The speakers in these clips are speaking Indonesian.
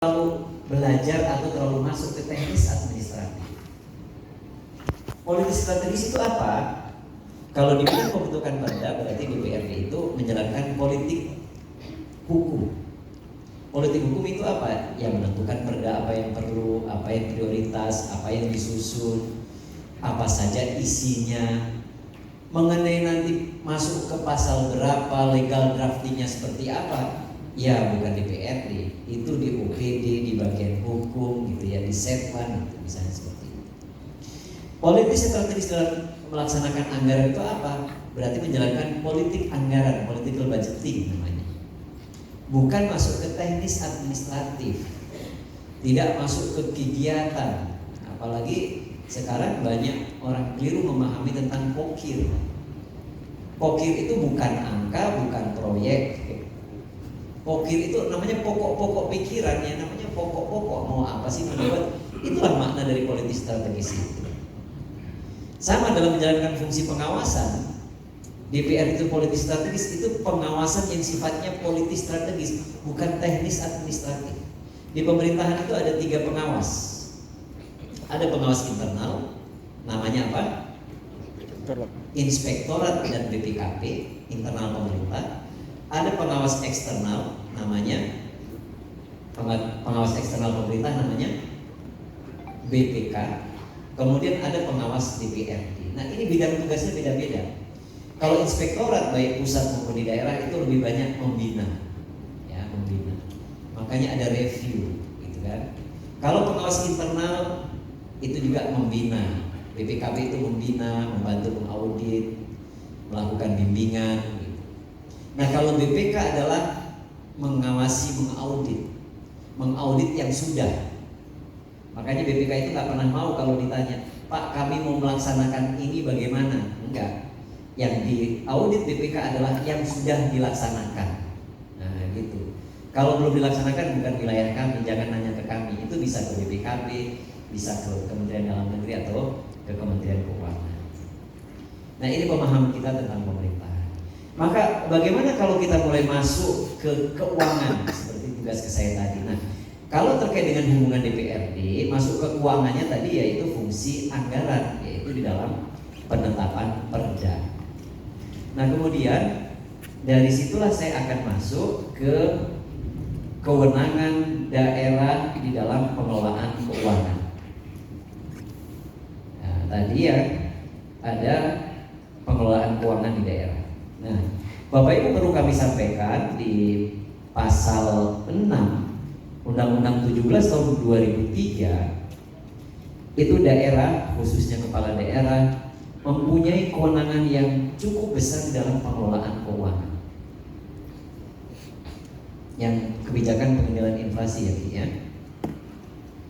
terlalu belajar atau terlalu masuk ke teknis administratif. Politik strategis itu apa? Kalau di bidang pembentukan perda, berarti DPRD itu menjalankan politik hukum. Politik hukum itu apa? Yang menentukan perda apa yang perlu, apa yang prioritas, apa yang disusun, apa saja isinya. Mengenai nanti masuk ke pasal berapa, legal draftingnya seperti apa, ya bukan DPRD, itu di OPD, di bagian hukum gitu ya, di Setman gitu, misalnya seperti itu. Politik strategis dalam melaksanakan anggaran itu apa? Berarti menjalankan politik anggaran, political budgeting namanya. Bukan masuk ke teknis administratif, tidak masuk ke kegiatan. Apalagi sekarang banyak orang keliru memahami tentang pokir. Pokir itu bukan angka, bukan proyek. Pokir itu namanya pokok-pokok pikiran, ya namanya pokok-pokok, mau apa sih membuat. Itulah makna dari politik strategis itu. Sama dalam menjalankan fungsi pengawasan, DPR itu politik strategis, itu pengawasan yang sifatnya politik strategis, bukan teknis administratif. Di pemerintahan itu ada 3 pengawas. Ada pengawas internal, namanya apa? Inspektorat dan BPKP, internal pemerintah. Ada pengawas eksternal, namanya pengawas eksternal pemerintah, namanya BPK. Kemudian ada pengawas DPRD. Nah, ini bidang tugasnya beda-beda. Kalau inspektorat baik pusat maupun di daerah itu lebih banyak membina, ya membina. Makanya ada review, gitu kan. Kalau pengawas internal itu juga membina. BPKP itu membina, membantu mengaudit, melakukan bimbingan. Gitu. Nah, kalau BPK adalah mengawasi, mengaudit yang sudah. Makanya BPK itu nggak pernah mau kalau ditanya, Pak, kami mau melaksanakan ini bagaimana? Enggak. Yang diaudit BPK adalah yang sudah dilaksanakan. Nah, gitu. Kalau belum dilaksanakan bukan wilayah kami, jangan nanya ke kami. Itu bisa ke BPKP, bisa ke Kementerian Dalam Negeri atau ke Kementerian Keuangan. Nah, ini pemahaman kita tentang pemerintahan. Maka bagaimana kalau kita mulai masuk ke keuangan seperti tugas ke saya tadi? Nah, kalau terkait dengan hubungan DPRD, masuk ke keuangannya tadi yaitu fungsi anggaran, yaitu di dalam penetapan perda. Nah, kemudian dari situlah saya akan masuk ke kewenangan daerah di dalam pengelolaan keuangan. Nah, tadi ya ada pengelolaan keuangan di daerah. Nah, Bapak Ibu perlu kami sampaikan di pasal 6 Undang-Undang 17 tahun 2003 itu daerah, khususnya kepala daerah, mempunyai kewenangan yang cukup besar di dalam pengelolaan keuangan. Yang kebijakan pengendalian inflasi ya,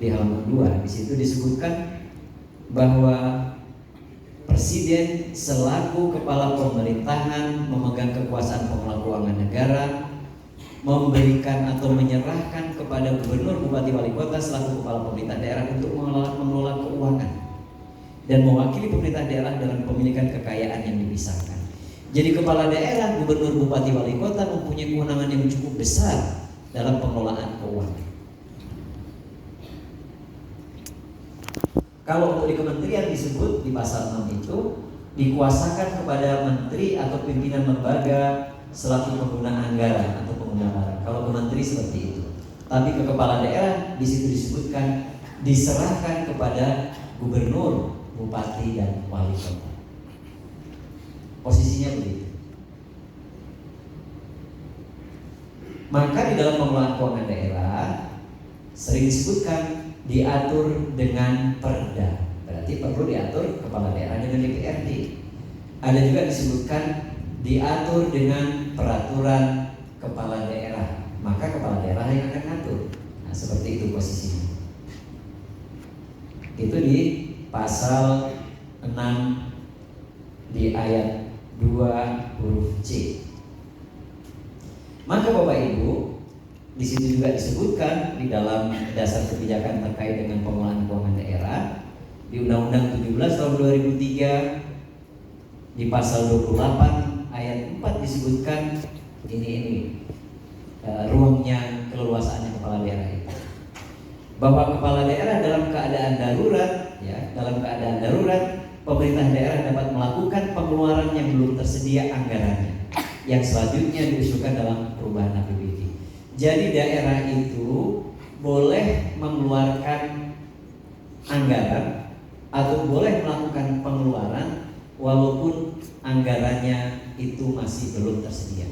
di halaman 2 di situ disebutkan bahwa Presiden selaku kepala pemerintahan memegang kekuasaan pengelola keuangan negara, memberikan atau menyerahkan kepada gubernur, bupati, wali kota selaku kepala pemerintah daerah untuk mengelola keuangan dan mewakili pemerintah daerah dalam pemilikan kekayaan yang dipisahkan. Jadi kepala daerah, gubernur, bupati, wali kota mempunyai kewenangan yang cukup besar dalam pengelolaan keuangan. Kalau untuk di kementerian disebut di pasal 6 itu dikuasakan kepada menteri atau pimpinan lembaga selaku pengguna anggaran atau pengguna barang. Kalau ke menteri seperti itu. Tapi ke kepala daerah di situ disebutkan diserahkan kepada gubernur, bupati dan wali kota. Posisinya begitu. Maka di dalam pengelolaan keuangan daerah sering disebutkan diatur dengan perda. Berarti perlu diatur kepala daerah dengan DPRD. Ada juga disebutkan diatur dengan peraturan kepala daerah. Maka kepala daerah yang akan ngatur. Nah, seperti itu posisinya. Itu di pasal 6 di ayat 2 huruf C. Maka Bapak Ibu, di situ juga disebutkan di dalam dasar kebijakan terkait dengan pengelolaan keuangan daerah di Undang-Undang 17 tahun 2003 di pasal 28 ayat 4 disebutkan ini ruangnya keleluasaannya kepala daerah itu. bahwa kepala daerah dalam keadaan darurat, ya, dalam keadaan darurat, pemerintah daerah dapat melakukan pengeluaran yang belum tersedia anggarannya, yang selanjutnya diusulkan dalam perubahan APBD. Jadi daerah itu boleh mengeluarkan anggaran atau boleh melakukan pengeluaran walaupun anggarannya itu masih belum tersedia.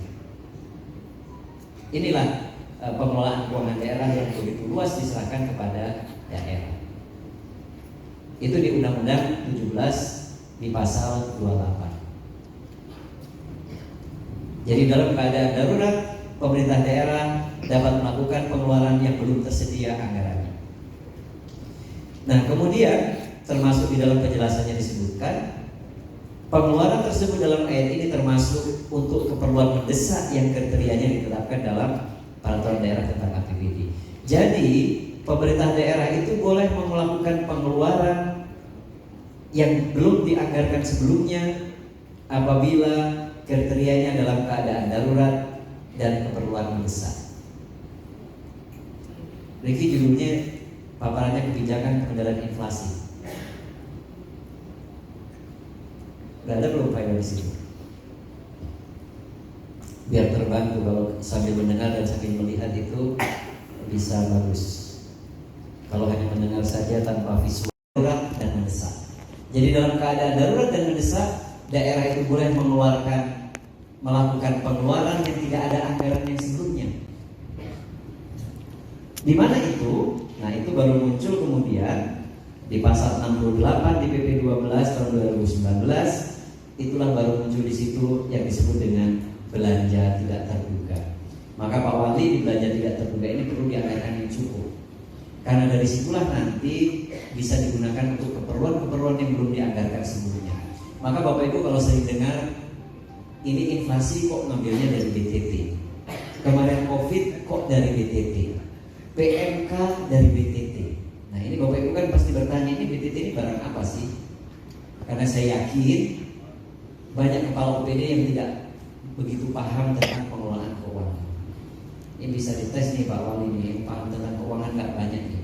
Inilah pengelolaan keuangan daerah yang begitu luas diserahkan kepada daerah. Itu di Undang-Undang 17 di pasal 28. Jadi dalam keadaan darurat, pemerintah daerah dapat melakukan pengeluaran yang belum tersedia anggarannya. Nah, kemudian termasuk di dalam penjelasannya disebutkan pengeluaran tersebut dalam ayat ini termasuk untuk keperluan mendesak yang kriterianya ditetapkan dalam peraturan daerah tentang APBD. Jadi pemerintah daerah itu boleh melakukan pengeluaran yang belum dianggarkan sebelumnya apabila kriterianya dalam keadaan darurat dan keperluan mendesak. Riki judulnya paparannya kebijakan pengendalian inflasi. Gak ada belum file di situ. Biar terbantu kalau sambil mendengar dan sambil melihat itu bisa bagus. Kalau hanya mendengar saja tanpa visual, darurat dan mendesak. Jadi dalam keadaan darurat dan mendesak, daerah itu boleh melakukan pengeluaran yang tidak ada anggaran yang sebelumnya. Di mana itu? Nah, itu baru muncul kemudian di pasal 68 di PP 12 tahun 2019. Itulah baru muncul di situ yang disebut dengan belanja tidak terduga. Maka Pak Wali, di belanja tidak terduga ini perlu dianggarkan yang cukup. Karena dari situlah nanti bisa digunakan untuk keperluan-keperluan yang belum dianggarkan sebelumnya. Maka Bapak Ibu kalau sering dengar ini inflasi kok ngambilnya dari BTT, kemarin COVID kok dari BTT, PMK dari BTT. Nah ini Bapak Ibu kan pasti bertanya, ini BTT ini barang apa sih? Karena saya yakin banyak kepala OPD yang tidak begitu paham tentang pengelolaan keuangan. Ini bisa dites nih Pak Wali nih, yang paham tentang keuangan nggak banyak nih.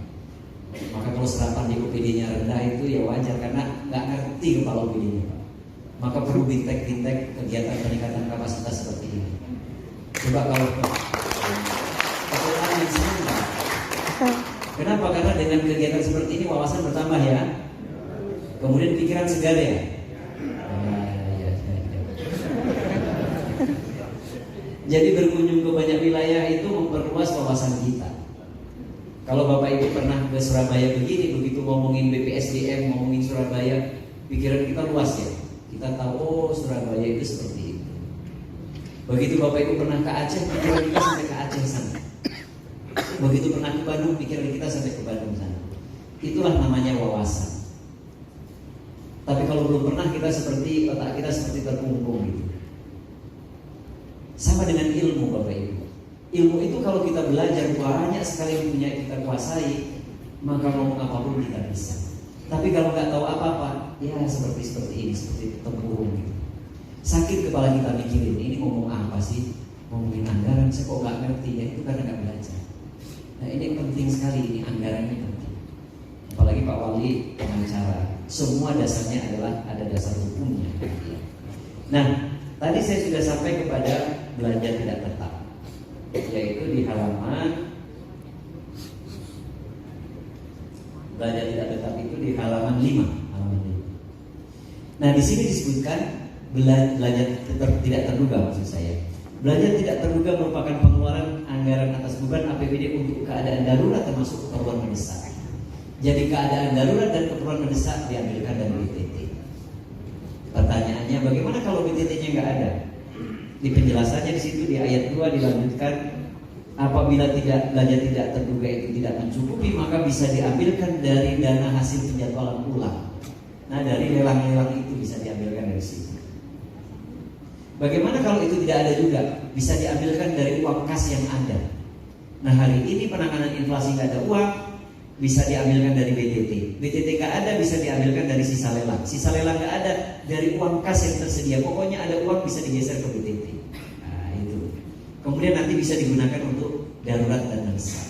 Maka kalau serapan di OPD-nya rendah itu ya wajar karena nggak ngerti kepala OPD-nya Pak. Maka perlu bintek-bintek kegiatan peningkatan kapasitas seperti ini. Coba kalau kepala yang sama. Kenapa? Karena dengan kegiatan seperti ini wawasan bertambah ya. Kemudian pikiran segar ya. Jadi berkunjung ke banyak wilayah itu memperluas wawasan kita. Kalau Bapak Ibu pernah ke Surabaya begini, begitu ngomongin BPSDM, ngomongin Surabaya, pikiran kita luas ya. Kita tahu, oh Surabaya itu seperti itu. Begitu Bapak Ibu pernah ke Aceh, pikiran kita sampai ke Aceh sana. Begitu pernah ke Bandung, pikiran kita sampai ke Bandung sana. Itulah namanya wawasan. Tapi kalau belum pernah, kita seperti otak kita seperti terkungkung gitu. Sama dengan ilmu Bapak Ibu. Ilmu itu kalau kita belajar banyak sekali yang punya kita kuasai, maka ngomong apapun kita bisa. Tapi kalau nggak tahu apa-apa, ya seperti ini, seperti tempurung gitu. Sakit kepala kita mikirin, ini ngomong apa sih? Ngomongin anggaran, saya kok nggak ngerti ya, itu karena nggak belajar. Nah ini penting sekali, ini anggarannya penting. Apalagi Pak Wali pengacara, semua dasarnya adalah ada dasar hukumnya. Nah, tadi saya sudah sampai kepada belanja tidak tetap, yaitu di halaman belanja tidak tetap itu di halaman 5. Nah, di sini disebutkan belanja tidak terduga maksud saya. Belanja tidak terduga merupakan pengeluaran anggaran atas beban APBD untuk keadaan darurat termasuk keperluan mendesak. Jadi keadaan darurat dan keperluan mendesak diambilkan dari BTT. Pertanyaannya, bagaimana kalau BTT-nya nggak ada? Di penjelasannya di situ di ayat 2 dilanjutkan, apabila belanja tidak terduga itu tidak mencukupi, maka bisa diambilkan dari dana hasil penjadwalan ulang. Nah, dari lelang-lelang itu bisa diambilkan dari situ. Bagaimana kalau itu tidak ada juga? Bisa diambilkan dari uang kas yang ada. Nah, hari ini penanganan inflasi nggak ada uang, bisa diambilkan dari BTT. BTT nggak ada, bisa diambilkan dari sisa lelang. Sisa lelang nggak ada, dari uang kas yang tersedia. Pokoknya ada uang bisa digeser ke BTT. Nah, itu. Kemudian nanti bisa digunakan untuk darurat dan mendesak.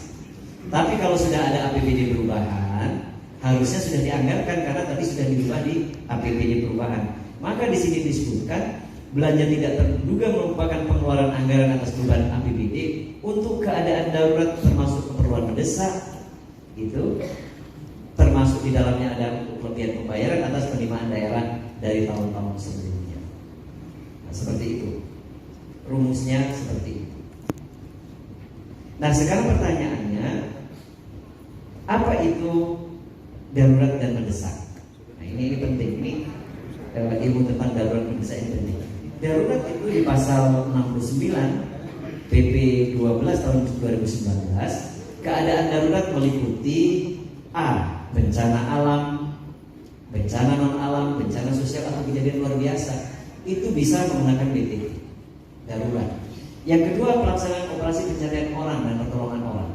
Tapi kalau sudah ada APBD perubahan, harusnya sudah dianggarkan karena tadi sudah dirubah di APBD perubahan. Maka di sini disebutkan belanja tidak terduga merupakan pengeluaran anggaran atas perubahan APBD untuk keadaan darurat termasuk keperluan mendesak, itu termasuk di dalamnya ada kelebihan pembayaran atas penerimaan daerah dari tahun-tahun sebelumnya. Nah, seperti itu rumusnya, seperti itu. Nah, sekarang pertanyaannya, apa itu darurat dan mendesak? Nah, ini penting, ini ilmu tentang darurat dan mendesak ini penting. Darurat itu di pasal 69 PP 12 tahun 2019, keadaan darurat meliputi A. Bencana alam, bencana non alam, bencana sosial atau kejadian luar biasa. Itu bisa menggunakan BTT darurat. Yang kedua, pelaksanaan operasi pencarian orang dan pertolongan orang,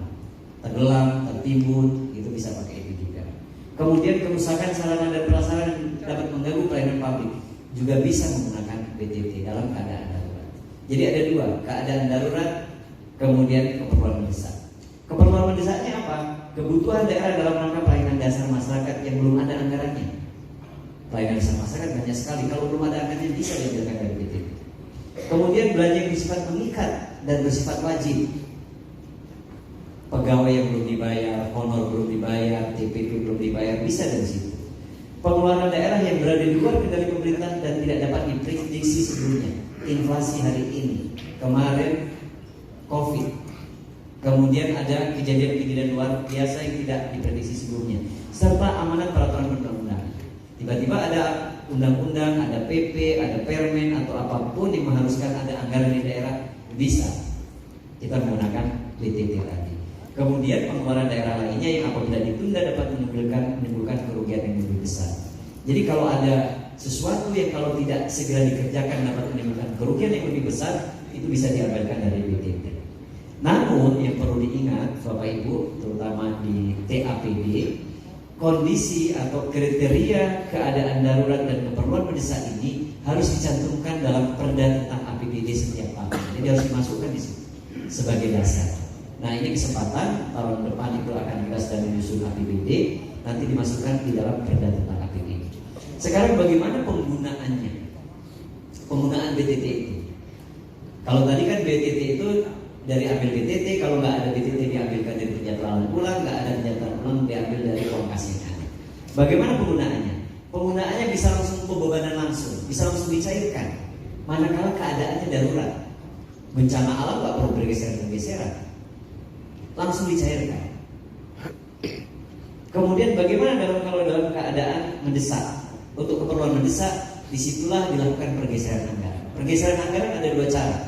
tenggelam, tertimbun, itu bisa pakai itu juga. Kemudian kerusakan sarana dan prasarana dapat mengganggu pelayanan publik, juga bisa menggunakan BTT dalam keadaan darurat. Jadi ada dua, keadaan darurat, kemudian keperluan mendesak. Keperluan mendesaknya apa? Kebutuhan daerah dalam rangka pelayanan dasar masyarakat yang belum ada anggarannya. Pelayanan dasar masyarakat banyak sekali, kalau belum ada anggarannya bisa dianggarkan dari BTT. Kemudian belanja yang bersifat mengikat dan bersifat wajib. Pegawai yang belum dibayar, honor belum dibayar, TPP belum dibayar, bisa dari situ. Pengeluaran daerah yang berada di luar kendali pemerintah dan tidak dapat diprediksi sebelumnya. Inflasi hari ini, kemarin COVID, kemudian ada kejadian-kejadian luar biasa yang tidak diprediksi sebelumnya, serta amanat peraturan undang-undang. Tiba-tiba ada undang-undang, ada PP, ada permen atau apapun yang mengharuskan ada anggaran di daerah, bisa kita menggunakan BTT tadi. Kemudian pengeluaran daerah lainnya yang apabila ditunda dapat menimbulkan kerugian yang lebih besar. Jadi kalau ada sesuatu yang kalau tidak segera dikerjakan dapat menimbulkan kerugian yang lebih besar, itu bisa dianggarkan dari BTT. Namun yang perlu diingat Bapak Ibu, terutama di TAPD, kondisi atau kriteria keadaan darurat dan keperluan mendesak ini harus dicantumkan dalam perda tentang APBD setiap tahun. Jadi harus dimasukkan di situ sebagai dasar. Nah, ini kesempatan tahun depan itu akan dibahas dan menyusun APBD, nanti dimasukkan di dalam perda tentang APBD. Sekarang bagaimana penggunaannya? Penggunaan BTT itu. Kalau tadi kan BTT itu dari ambil BTT, kalau nggak ada BTT diambilkan dari penjadwalan ulang, nggak ada penjadwalan ulang diambil dari uang kas yang ada. Bagaimana penggunaannya? Penggunaannya bisa langsung pembebanan langsung, bisa langsung dicairkan. Manakala keadaannya darurat, bencana alam nggak perlu bergeser-geseran, langsung dicairkan. Kemudian bagaimana kalau dalam keadaan mendesak? Untuk keperluan mendesak, disitulah dilakukan pergeseran anggaran. Pergeseran anggaran ada dua cara,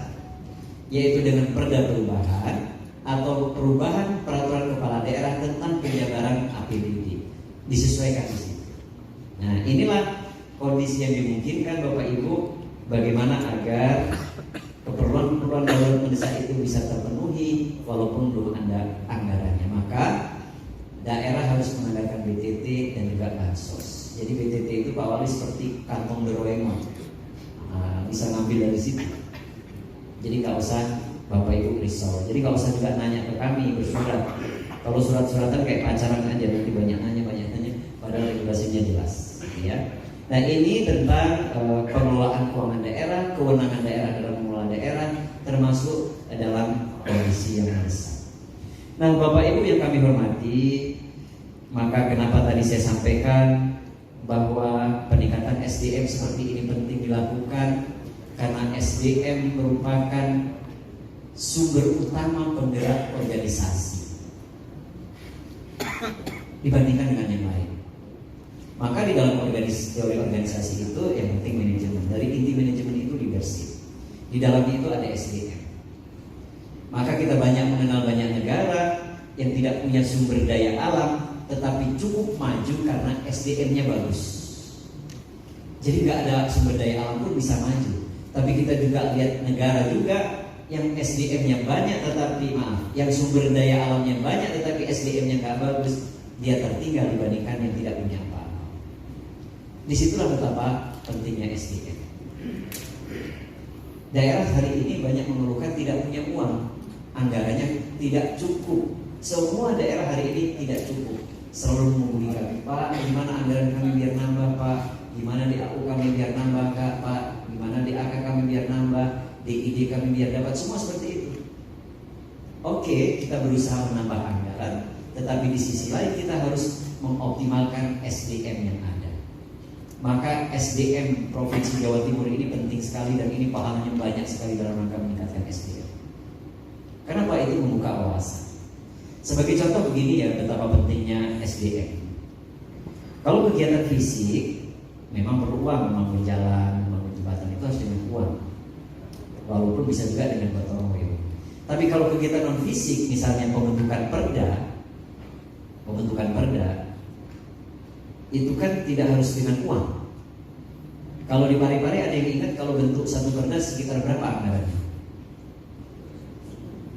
yaitu dengan perda perubahan atau perubahan peraturan kepala daerah tentang penjabaran APBD, disesuaikan di situ. Nah, inilah kondisi yang dimungkinkan Bapak Ibu, bagaimana agar keperluan darurat mendesak itu bisa terpenuhi walaupun belum ada anggarannya. Maka daerah harus menganggarkan BTT dan juga bansos. Jadi BTT itu Pak Wali seperti kantong Doraemon, bisa ngambil dari situ. Jadi nggak usah Bapak Ibu risau. Jadi nggak usah juga nanya ke kami bersurat. Kalau surat-suratan kayak pacaran aja, nanti banyak nanya, padahal regulasinya jelas, ya. Nah, ini tentang pengelolaan keuangan daerah, kewenangan daerah dalam mengelola daerah, termasuk dalam kondisi yang mendesak. Nah, Bapak Ibu yang kami hormati, maka kenapa tadi saya sampaikan bahwa peningkatan SDM seperti ini penting dilakukan, karena SDM merupakan sumber utama penggerak organisasi dibandingkan dengan yang lain. Maka di dalam teori organisasi itu yang penting manajemen. Dari inti manajemen itu leadership. Di dalamnya itu ada SDM. Maka kita banyak mengenal banyak negara yang tidak punya sumber daya alam, tetapi cukup maju karena SDM-nya bagus. Jadi nggak ada sumber daya alam pun bisa maju. Tapi kita juga lihat negara juga yang SDM-nya banyak tetapi yang sumber daya alamnya banyak tetapi SDM-nya nggak bagus, dia tertinggal dibandingkan yang tidak punya apa-apa. Disitulah betapa pentingnya SDM. Daerah hari ini banyak mengeluhkan tidak punya uang, anggarannya tidak cukup Semua daerah hari ini tidak cukup, selalu menghubungi kami, Pak, gimana anggaran kami biar nambah, Pak, gimana di AU kami biar nambah, Kak, Pak, gimana di AK kami biar nambah, di ID kami biar dapat, semua seperti itu. Oke, kita berusaha menambah anggaran, tetapi di sisi lain kita harus mengoptimalkan SDM yang ada. Maka SDM Provinsi Jawa Timur ini penting sekali, dan ini pahalanya banyak sekali dalam rangka meningkatkan SDM. Kenapa? Itu membuka wawasan. Sebagai contoh begini ya, betapa pentingnya SDM. Kalau kegiatan fisik memang perlu uang, membangun jalan, membangun jembatan itu harus dengan uang. Walaupun bisa juga dengan gotong royong. Tapi kalau kegiatan non fisik, misalnya pembentukan perda, itu kan tidak harus dengan uang. Kalau di Parepare ada yang ingat kalau bentuk satu perda sekitar berapa anggarannya?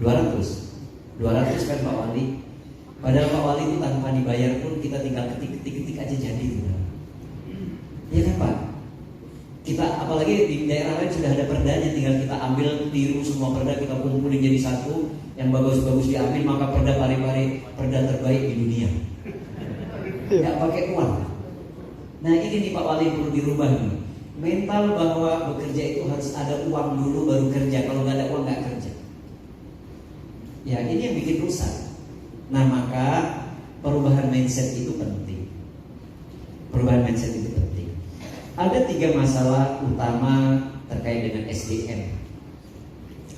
200 kan Pak Wali. Padahal Pak Wali itu tanpa dibayar pun kita tinggal ketik aja jadi. Iya kan Pak? Kita apalagi di daerah lain sudah ada perdanya, tinggal kita ambil, tiru semua perda, kita kumpulin jadi satu, yang bagus-bagus diambil, maka perda Parepare perda terbaik di dunia. Tidak pakai uang. Nah ini nih Pak Wali perlu dirubah nih. Mental bahwa bekerja itu harus ada uang dulu baru kerja. Kalau nggak ada uang nggak kerja. Ya ini yang bikin rusak. Nah maka perubahan mindset itu penting. Perubahan mindset itu penting. Ada 3 masalah utama terkait dengan SDM,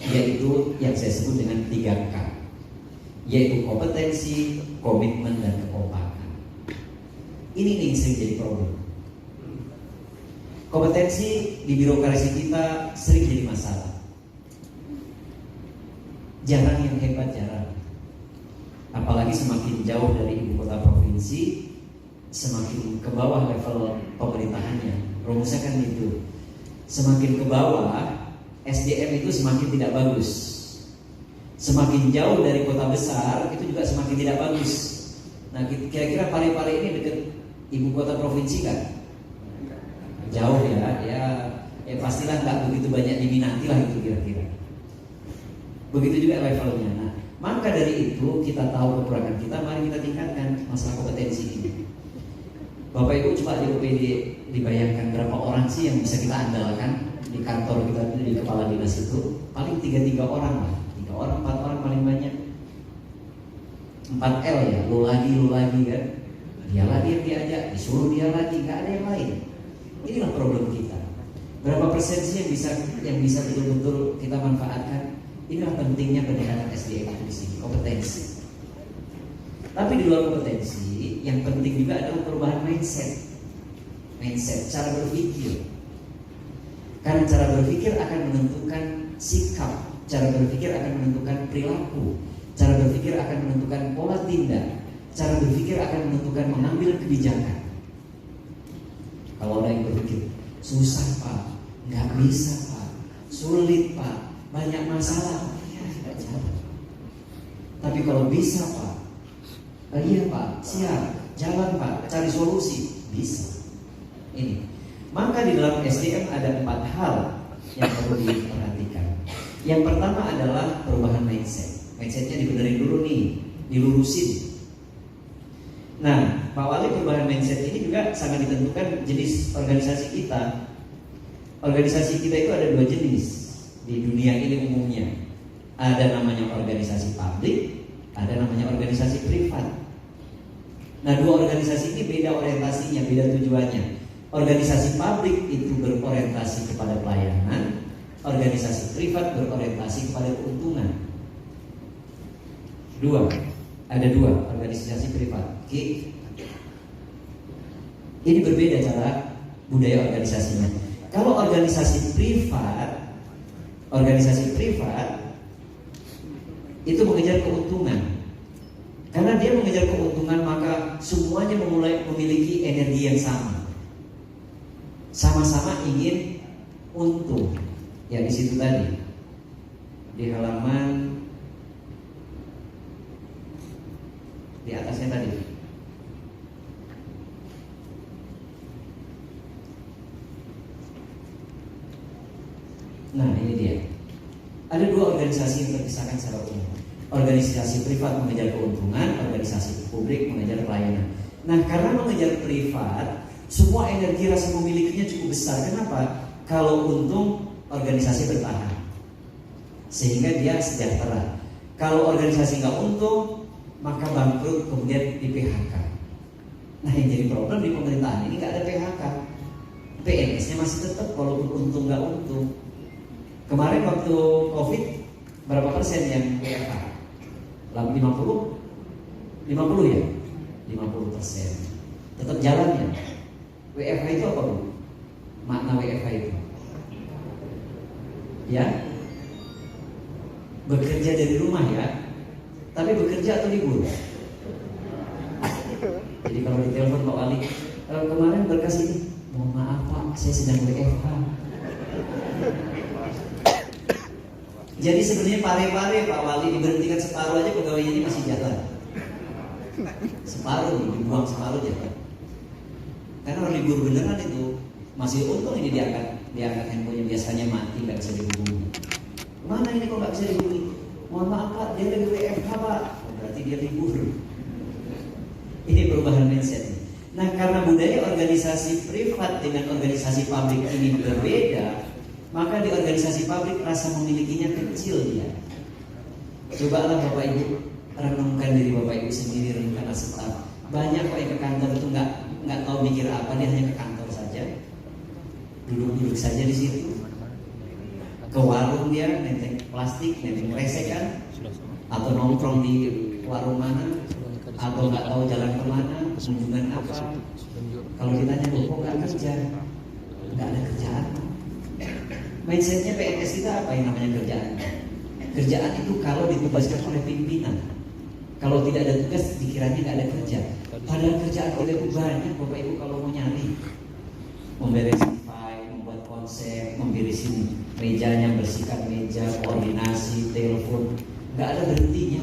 yaitu yang saya sebut dengan 3K, yaitu kompetensi, komitmen, dan kekompakan. Ini nih yang sering jadi problem. Kompetensi di birokrasi kita sering jadi masalah. Jarang yang hebat, jarang. Apalagi semakin jauh dari ibu kota provinsi, semakin ke bawah level pemerintahannya. Rumusnya kan gitu. Semakin ke bawah, SDM itu semakin tidak bagus. Semakin jauh dari kota besar, itu juga semakin tidak bagus. Nah kira-kira Parepare ini dekat ibu kota provinsi kan? Jauh ya pastilah nggak begitu banyak diminati lah itu kira-kira. Begitu juga levelnya. Nah, maka dari itu kita tahu kekurangan kita, mari kita tingkatkan masalah kompetensi ini. Bapak Ibu coba di OPD dibayangkan berapa orang sih yang bisa kita andalkan di kantor kita, di kepala dinas itu paling 3 orang lah, 3 orang 4 orang paling banyak. 4L ya, lu lagi kan. Dia lagi yang diajak, disuruh dia lagi, nggak ada yang lain. Inilah problem kita. Berapa persen sih yang bisa betul-betul kita manfaatkan? Inilah pentingnya pendekatan SDM itu di sini, kompetensi. Tapi di luar kompetensi, yang penting juga adalah perubahan mindset, cara berpikir. Karena cara berpikir akan menentukan sikap, cara berpikir akan menentukan perilaku, cara berpikir akan menentukan pola tindak, cara berpikir akan menentukan mengambil kebijakan. Kalau ada yang berpikir susah Pak, nggak bisa Pak, sulit Pak, banyak masalah, ya nggak jalan. Tapi kalau bisa Pak, iya Pak, siap, jalan Pak, cari solusi, bisa. Ini. Maka di dalam SDM ada 4 hal yang perlu diperhatikan. Yang pertama adalah perubahan mindset. Mindsetnya dibenerin dulu nih, dilurusin. Nah, Pak Wali, perubahan mindset ini juga sangat ditentukan jenis organisasi kita. Organisasi kita itu ada 2 jenis di dunia ini umumnya. Ada namanya organisasi publik, ada namanya organisasi privat. Nah, 2 organisasi ini beda orientasinya, beda tujuannya. Organisasi publik itu berorientasi kepada pelayanan, organisasi privat berorientasi kepada keuntungan. Ada dua organisasi privat. Oke. Ini berbeda cara budaya organisasinya. Kalau organisasi privat itu mengejar keuntungan. Karena dia mengejar keuntungan, maka semuanya memiliki energi yang sama. Sama-sama ingin untung. Ya di situ tadi. Di halaman di atasnya tadi. Nah ini dia. Ada 2 organisasi yang terpisahkan secara umum. Organisasi privat mengejar keuntungan, organisasi publik mengejar pelayanan. Nah, karena mengejar privat, semua energi rasa memilikinya cukup besar. Kenapa? Kalau untung, organisasi bertahan, sehingga dia sejahtera. Kalau organisasi nggak untung, maka bangkrut, kemudian di PHK. Nah, yang jadi problem di pemerintahan ini nggak ada PHK. PNS-nya masih tetap walaupun untung nggak untung. Kemarin waktu COVID, berapa persen yang WFH? 50? 50 ya? 50%. Tetap jalannya. WFH itu apa, Bu? Makna WFH itu? Ya? Bekerja dari rumah ya? Tapi bekerja atau libur? Jadi kalau ditelepon Pak Wali, kemarin berkas ini, mohon maaf Pak, saya sedang WFH. Jadi sebenarnya pare-pare Pak Wali diberhentikan separuh aja, pegawainya ini masih jalan. Separuh nih, dibuang separuh jalan. Karena orang libur beneran itu masih untung ini diangkat handphonenya, biasanya mati nggak bisa dihubungi. Mana ini kok nggak bisa dihubungi? Mohon maaf Pak, dia lagi WFH Pak. Oh, berarti dia libur. Ini perubahan mindset. Nah, karena budaya organisasi privat dengan organisasi publik ini berbeda, maka di organisasi publik rasa memilikinya kecil dia. Cobalah Bapak Ibu renungkan diri Bapak Ibu sendiri, renungkan staf. Banyak kok yang ke kantor itu nggak tahu mikir apa, dia hanya ke kantor saja, duduk-duduk saja di situ. Ke warung dia nenteng plastik, nenteng resek kan, atau nongkrong di warung mana, atau nggak tahu jalan kemana, kunjungan apa. Kalau ditanya kok nggak kerja, nggak ada kerjaan. Mindsetnya PNS kita apa yang namanya kerjaan? Kerjaan itu kalau ditugaskan oleh pimpinan. Kalau tidak ada tugas, dikiranya nggak ada kerja. Padahal kerjaan kita itu banyak, Bapak Ibu kalau mau nyari. Memberesin file, membuat konsep, memberesin mejanya, bersihkan meja, koordinasi, telepon. Nggak ada berhentinya.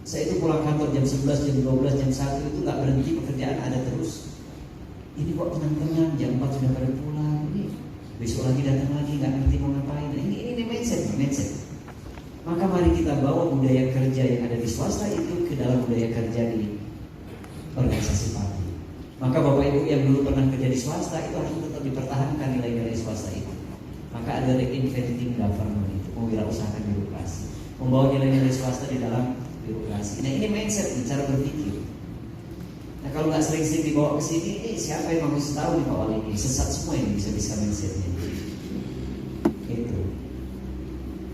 Saya itu pulang kantor jam 11, jam 12, jam 1 itu nggak berhenti, pekerjaan ada terus. Ini kok tenang-tenang, jam 4 sudah pada pulang. Ini besok lagi datang lagi, nggak ngerti mau ngapain. Ini mindset. Maka mari kita bawa budaya kerja yang ada di swasta itu ke dalam budaya kerja di organisasi publik. Maka Bapak Ibu yang dulu pernah kerja di swasta itu harus tetap dipertahankan nilai-nilai swasta itu. Maka ada reinventing government itu, mewirausahakan birokrasi, membawa nilai-nilai swasta di dalam birokrasi. Nah, ini mindset, cara berpikir. Nah, kalau nggak sering-sering dibawa ke sini, siapa yang mau tahu nih Pak Wali ini sesat semua ini bisa mindsetnya. Itu.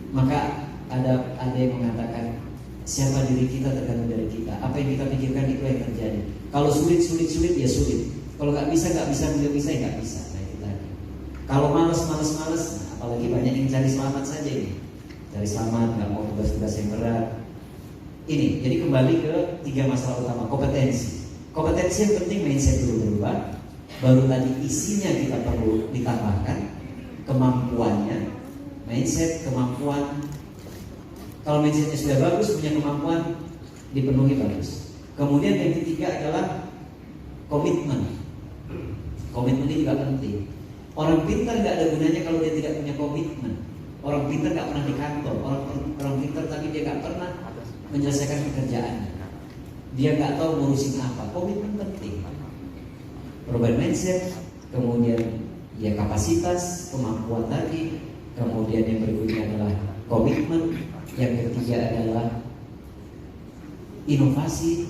Maka ada yang mengatakan siapa diri kita tergantung dari kita. Apa yang kita pikirkan itu yang terjadi. Kalau sulit ya sulit. Kalau nggak bisa ya nggak bisa. Nah, itu tadi. Kalau malas, nah, apalagi banyak yang cari selamat saja ini. Cari selamat, nggak mau tugas-tugas yang berat. Ini, jadi kembali ke 3 masalah utama. Kompetensi yang penting mindset dulu berubah. Baru tadi isinya kita perlu ditambahkan. Kemampuannya, mindset, kemampuan. Kalau mindsetnya sudah bagus, punya kemampuan, dipenuhi bagus. Kemudian yang ketiga adalah komitmen. Komitmen ini juga penting. Orang pintar nggak ada gunanya kalau dia tidak punya komitmen. Orang pintar nggak pernah di kantor. Orang pintar tapi dia nggak pernah menyelesaikan pekerjaannya. Dia nggak tahu ngurusin apa. Komitmen penting. Perubahan mindset, kemudian ya kapasitas, kemampuan tadi, kemudian yang berikutnya adalah komitmen. Yang ketiga adalah inovasi.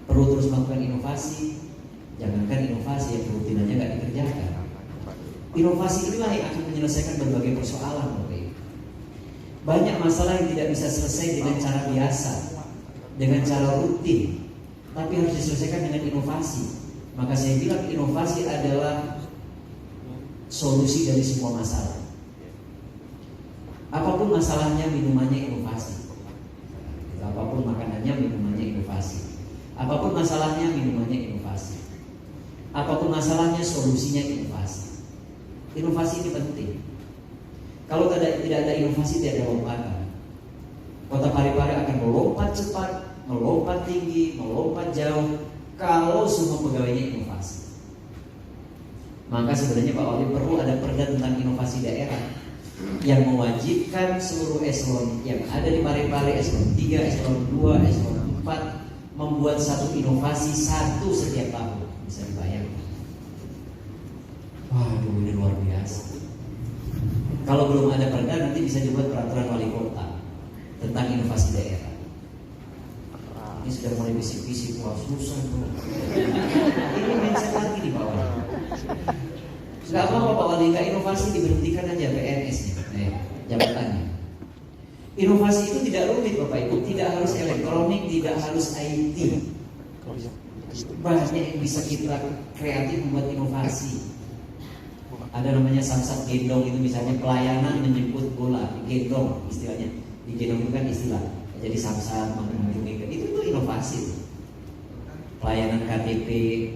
Perlu terus melakukan inovasi. Jangankan inovasi yang rutinannya nggak dikerjakan. Inovasi inilah yang akan menyelesaikan berbagai persoalan. Banyak masalah yang tidak bisa selesai dengan cara biasa, dengan cara rutin, tapi harus diselesaikan dengan inovasi. Maka saya bilang inovasi adalah solusi dari semua masalah. Apapun masalahnya, minumannya inovasi. Apapun makanannya, minumannya inovasi. Apapun masalahnya, minumannya inovasi. Apapun masalahnya, solusinya inovasi. Inovasi ini penting. Kalau tidak ada inovasi, tidak ada lompatan. Kota Parepare akan melompat cepat, melompat tinggi, melompat jauh kalau semua pegawainya inovasi. Maka sebenarnya Pak Wali perlu ada perda tentang inovasi daerah. yang mewajibkan seluruh eselon yang ada di Parepare, eselon 3, eselon 2, eselon 4 membuat satu inovasi satu setiap tahun. Bisa dibayangkan. Waduh, ini luar biasa. Kalau belum ada perda, nanti bisa dibuat peraturan wali kota tentang inovasi daerah. Ini sudah mulai bisik-bisik, wah susah tuh. Ini mindset lagi di bawah. Gak apa-apa Pak Wali, gak inovasi diberhentikan aja PNS-nya, jabatannya. Inovasi itu tidak rumit Bapak Ibu, tidak harus elektronik, tidak harus IT. Banyak yang bisa kita kreatif membuat inovasi. Ada namanya samsat gendong, itu misalnya pelayanan menjemput bola, gendong istilahnya. Di gendong itu kan istilah. Jadi samsat mengunjungi, itu tuh inovasi. Pelayanan KTP,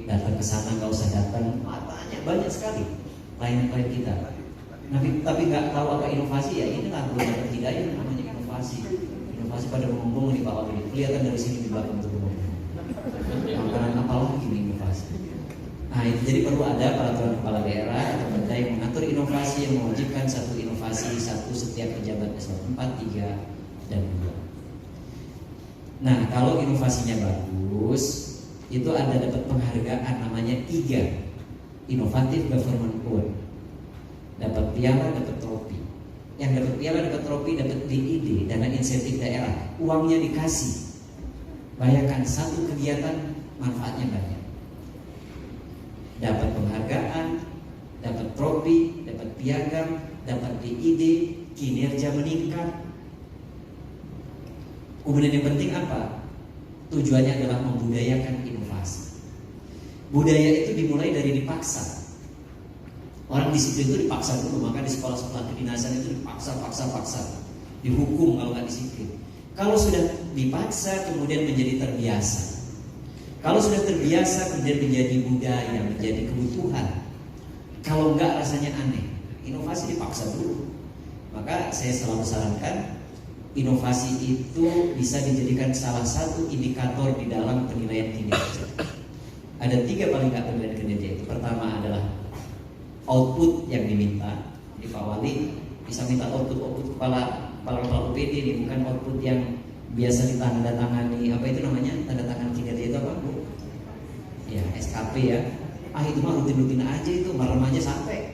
datang ke sana nggak usah datang, matanya banyak sekali klien-klien kita. Tapi nggak tahu apa inovasi, ya inilah belum dapat hidayah namanya inovasi. Inovasi pada mengumpul di Pak Wali, kelihatan dari sini di belakang itu. Makanan apa lagi nih inovasi? Nah itu jadi perlu ada peraturan kepala daerah atau perda yang mengatur inovasi, yang mewajibkan satu inovasi satu setiap pejabat eselon 4, 3, dan 2. Nah kalau inovasinya bagus, itu ada dapat penghargaan namanya 3 Innovative Government Award. Dapat piala, dapat trofi. Yang dapat piala, dapat trofi, dapat DID, dana insentif daerah. Uangnya dikasih. Bayangkan satu kegiatan manfaatnya banyak. Dapat penghargaan, dapat trofi, dapat piagam, dapat DID, kinerja meningkat. Kemudian yang penting apa? Tujuannya adalah membudayakan inovasi. Budaya itu dimulai dari dipaksa. Orang disiplin itu dipaksa dulu, maka di sekolah-sekolah kedinasan itu dipaksa. Dihukum kalau nggak disiplin. Kalau sudah dipaksa kemudian menjadi terbiasa. Kalau sudah terbiasa kemudian menjadi budaya, menjadi kebutuhan. Kalau nggak rasanya aneh. Inovasi dipaksa dulu. Maka saya selalu sarankan inovasi itu bisa dijadikan salah satu indikator di dalam penilaian kinerja. Ada 3 paling nggak penilaian kinerja itu. Pertama adalah output yang diminta. Di Pak Wali bisa minta output kepala UPD ini, bukan output yang biasa ditandatangani. Apa itu namanya? Tanda tangan kinerja itu apa Bu? Ya SKP ya. Itu mah rutin-rutin aja, itu malam aja sampai.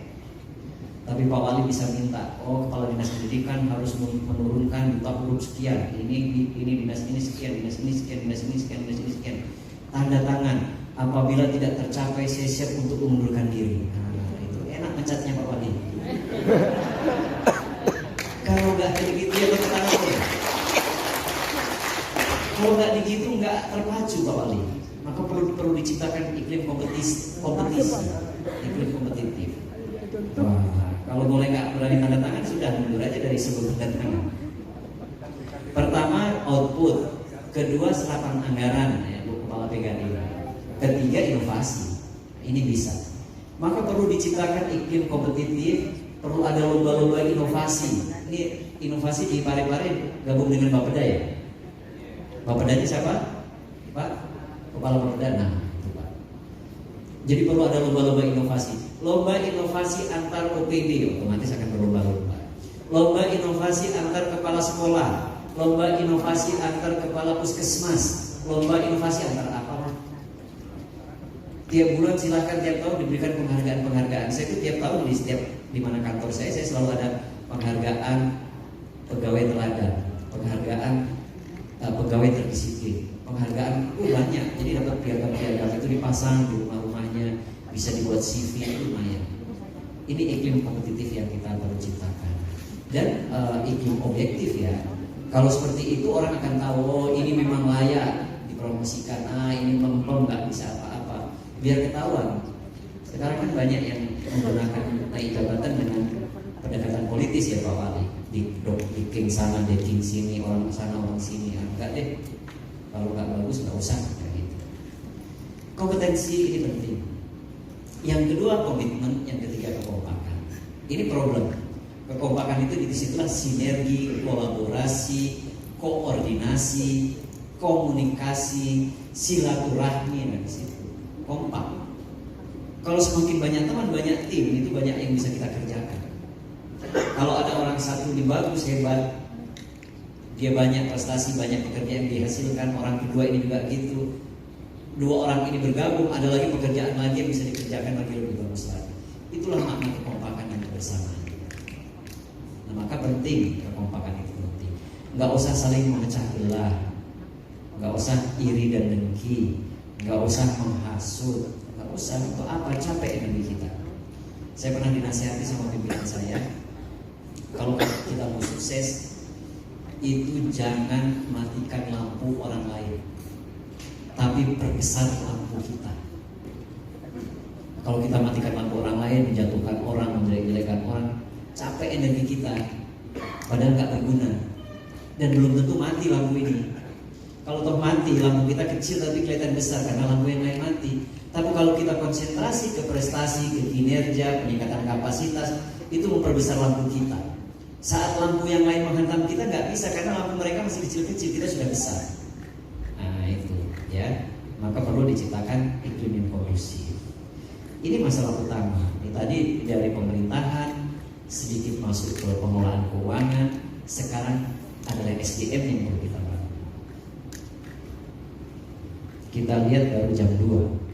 Tapi Pak Wali bisa minta, kepala dinas pendidikan harus menurunkan juta huruf sekian. Ini dinas ini sekian, dinas ini sekian, dinas ini sekian, dinas ini sekian. Tanda tangan. Apabila tidak tercapai, saya siap untuk mengundurkan diri. Nah, itu enak mencatnya Pak Wali. Kalau nggak kayak gitu ya bertangan. Kalau nggak begitu nggak terpacu Pak Wali. Maka perlu diciptakan iklim kompetisi, iklim kompetitif. Wah, kalau boleh nggak berani tanda tangan sudah mundur aja dari sebelum tanda tangan. Pertama output, kedua serapan anggaran ya Bu Kepala PKD. Ketiga inovasi, ini bisa. Maka perlu diciptakan iklim kompetitif, perlu ada lomba-lomba inovasi. Ini inovasi di Parepare gabung dengan Bapeda ya. Bapedanya siapa? Pak Kepala Bapeda. Nah, itu Pak. Jadi perlu ada lomba-lomba inovasi. Lomba inovasi antar OPD otomatis akan berlomba-lomba. Lomba inovasi antar kepala sekolah, lomba inovasi antar kepala puskesmas, lomba inovasi antar apa? Tiap bulan silahkan tiap tahun diberikan penghargaan. Saya itu tiap tahun di mana kantor saya selalu ada penghargaan pegawai teladan, penghargaan pegawai terdisiplin, penghargaan banyak. Jadi dapat piagam-piagam itu dipasang di rumah-rumahnya, bisa dibuat CV, itu lumayan. Ini iklim kompetitif yang kita perlu ciptakan dan iklim objektif ya. Kalau seperti itu orang akan tahu ini memang layak dipromosikan, ini mempelong nggak bisa apa-apa. Biar ketahuan. Sekarang kan banyak yang menggunakan naik jabatan dengan pendekatan politis ya Pak Wali. Di king sana, di king sini, orang sana, orang sini. Enggak deh. Kalau nggak bagus nggak usah kayak gitu. Kompetensi ini penting. Yang kedua komitmen, yang ketiga kekompakan. Ini problem. Kekompakan itu disitulah sinergi, kolaborasi, koordinasi, komunikasi, silaturahmi, nah di situ. Kompak. Kalau semakin banyak teman, banyak tim, itu banyak yang bisa kita kerjakan. Kalau ada orang satu ini bagus, hebat, dia banyak prestasi, banyak pekerjaan yang dihasilkan, orang kedua ini juga gitu, dua orang ini bergabung, ada lagi pekerjaan lagi yang bisa dikerjakan lagi lebih bagus lagi. Itulah makna kekompakan dan kebersamaan. Nah, maka penting kekompakan itu penting. Nggak usah saling memecah belah, nggak usah iri dan dengki, nggak usah menghasut, nggak usah. Untuk apa? Capek energi kita. Saya pernah dinasihati sama pimpinan saya, kalau kita mau sukses itu jangan matikan lampu orang lain, tapi perbesar lampu kita. Kalau kita matikan lampu orang lain, menjatuhkan orang, menjelek-jelekan orang, capek energi kita, padahal nggak berguna. Dan belum tentu mati lampu ini. Kalau toh mati, lampu kita kecil tapi kelihatan besar karena lampu yang lain mati. Tapi kalau kita konsentrasi ke prestasi, ke kinerja, peningkatan kapasitas, itu memperbesar lampu kita. Saat lampu yang lain menghantam kita nggak bisa karena lampu mereka masih kecil-kecil, kita sudah besar. Nah itu ya, maka perlu diciptakan iklim yang kondusif. Ini masalah utama. Ini tadi dari pemerintahan, sedikit masuk ke pengelolaan keuangan, sekarang adalah SDM yang perlu kita bangun. Kita lihat baru jam 2.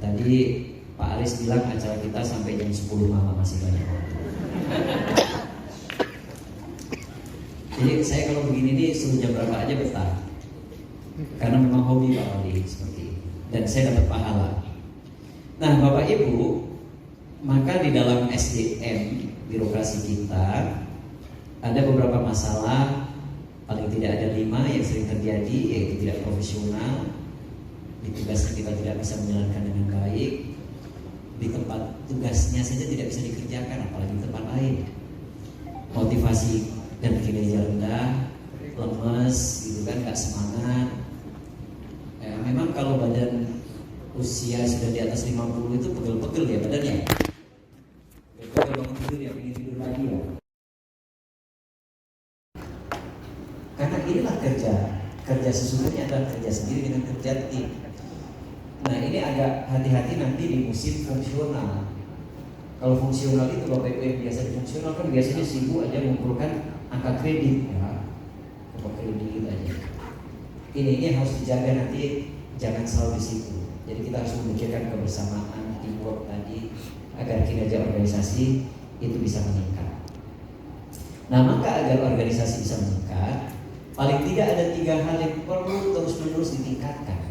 Tadi Pak Aris bilang acara kita sampai jam 10 malam, masih banyak waktu. Jadi saya kalau begini nih suruh jam berapa aja betah. Karena memang hobi Pak Wali seperti itu. Dan saya dapat pahala. Nah Bapak Ibu, maka di dalam SDM birokrasi kita ada beberapa masalah, paling tidak ada 5 yang sering terjadi, yaitu tidak profesional, di tugasnya kita tidak bisa menjalankan dengan baik, di tempat tugasnya saja tidak bisa dikerjakan, apalagi di tempat lain. Motivasi dan kinerja rendah, lemes, gitu kan, nggak semangat. Ya, memang kalau badan usia sudah di atas 50 itu pegel-pegel ya badannya. Pegel bangun tidur ya, pengen tidur lagi ya. Karena inilah kerja sesungguhnya adalah kerja sendiri dengan kerja tim. Nah ini agak hati-hati nanti di musim fungsional. Kalau fungsional itu Bapak Ibu yang biasa di fungsional kan biasanya sibuk aja mengumpulkan angka kredit ya, angka kredit aja. Ini harus dijaga nanti, jangan selalu di situ. Jadi kita harus memikirkan kebersamaan, teamwork tadi agar kinerja organisasi itu bisa meningkat. Nah maka agar organisasi bisa meningkat, paling tidak ada 3 hal yang perlu terus-menerus ditingkatkan.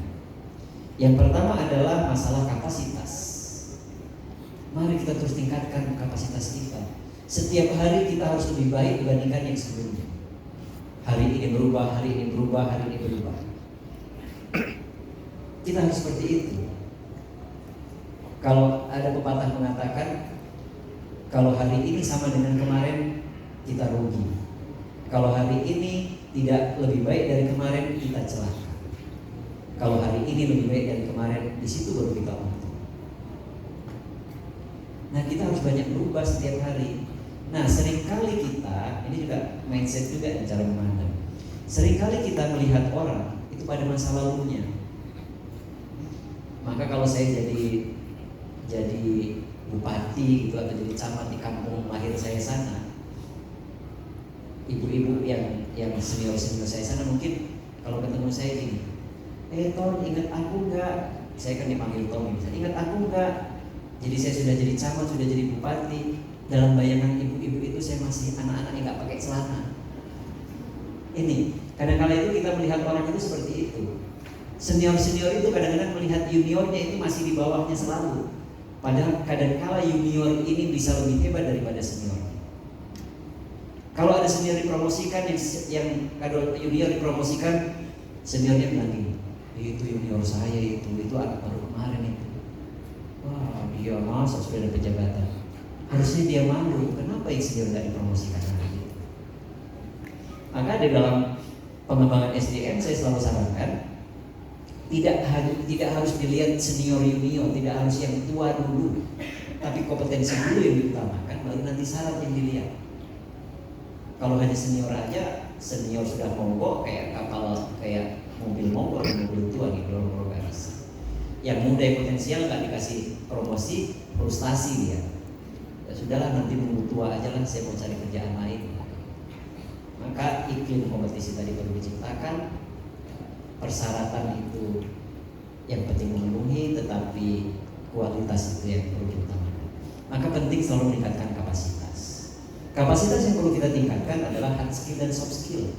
Yang pertama adalah masalah kapasitas. Mari kita terus tingkatkan kapasitas kita. Setiap hari kita harus lebih baik dibandingkan yang sebelumnya. Hari ini berubah, hari ini berubah, hari ini berubah. Kita harus seperti itu. Kalau ada pepatah mengatakan, kalau hari ini sama dengan kemarin, kita rugi. Kalau hari ini tidak lebih baik dari kemarin, kita celaka. Kalau hari ini lebih baik dari kemarin, di situ baru kita untung. Nah kita harus banyak berubah setiap hari. Nah seringkali kita, ini juga mindset juga cara memandang. Seringkali kita melihat orang itu pada masa lalunya. Maka kalau saya jadi bupati gitu atau jadi camat di kampung lahir saya sana, ibu-ibu yang senior saya sana mungkin kalau ketemu saya gini, Tom ingat aku enggak? Saya kan dipanggil Tom, ingat aku enggak? Jadi saya sudah jadi camat, sudah jadi bupati. Dalam bayangan ibu-ibu itu saya masih anak-anak yang nggak pakai celana. Ini kadang-kadang itu kita melihat orang itu seperti itu. Senior-senior itu kadang-kadang melihat juniornya itu masih di bawahnya selalu. Padahal kadang-kala junior ini bisa lebih hebat daripada senior. Kalau ada senior dipromosikan, yang kalau junior dipromosikan, seniornya bilang gini, itu junior saya itu anak baru kemarin itu. Wah, dia masa sudah ada jabatan. Harusnya dia malu. Kenapa yang senior tidak dipromosikan lagi? Maka di dalam pengembangan SDM saya selalu sarankan, tidak harus dilihat senior junior, tidak harus yang tua dulu, tapi kompetensi dulu yang diutamakan, baru nanti syarat yang dilihat. Kalau hanya senior aja, senior sudah mogok kayak kapal, kayak mobil mogok, mobil tua nih belum organisasi. Yang muda yang potensial nggak dikasih promosi, frustasi dia. Ya sudahlah, nanti nunggu tua aja lah, saya mau cari kerjaan lain. Maka iklim kompetisi tadi perlu diciptakan, persyaratan itu yang penting memenuhi, tetapi kualitas itu yang perlu diutamakan. Maka penting selalu meningkatkan kapasitas. Kapasitas yang perlu kita tingkatkan adalah hard skill dan soft skill.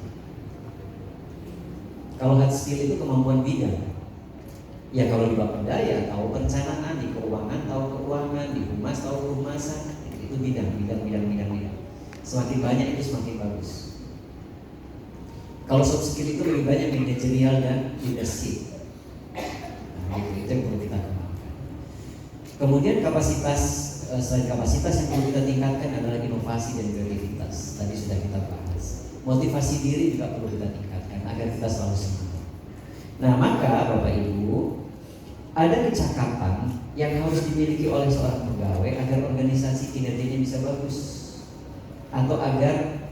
Kalau hard skill itu kemampuan bidang. Ya kalau di Bapeda ya tahu perencanaan, di keuangan tahu keuangan, di humas tahu kehumasan, itu bidang. Semakin banyak itu semakin bagus. Kalau soft skill itu lebih banyak manajerial dan leadership. Nah, itu yang perlu kita kembangkan. Kemudian kapasitas, selain kapasitas yang perlu kita tingkatkan adalah inovasi dan kreativitas. Tadi sudah kita bahas. Motivasi diri juga perlu kita tingkatkan agar kita selalu semangat. Nah, maka Bapak Ibu, ada kecakapan yang harus dimiliki oleh seorang pegawai agar organisasi kinerjanya bisa bagus, atau agar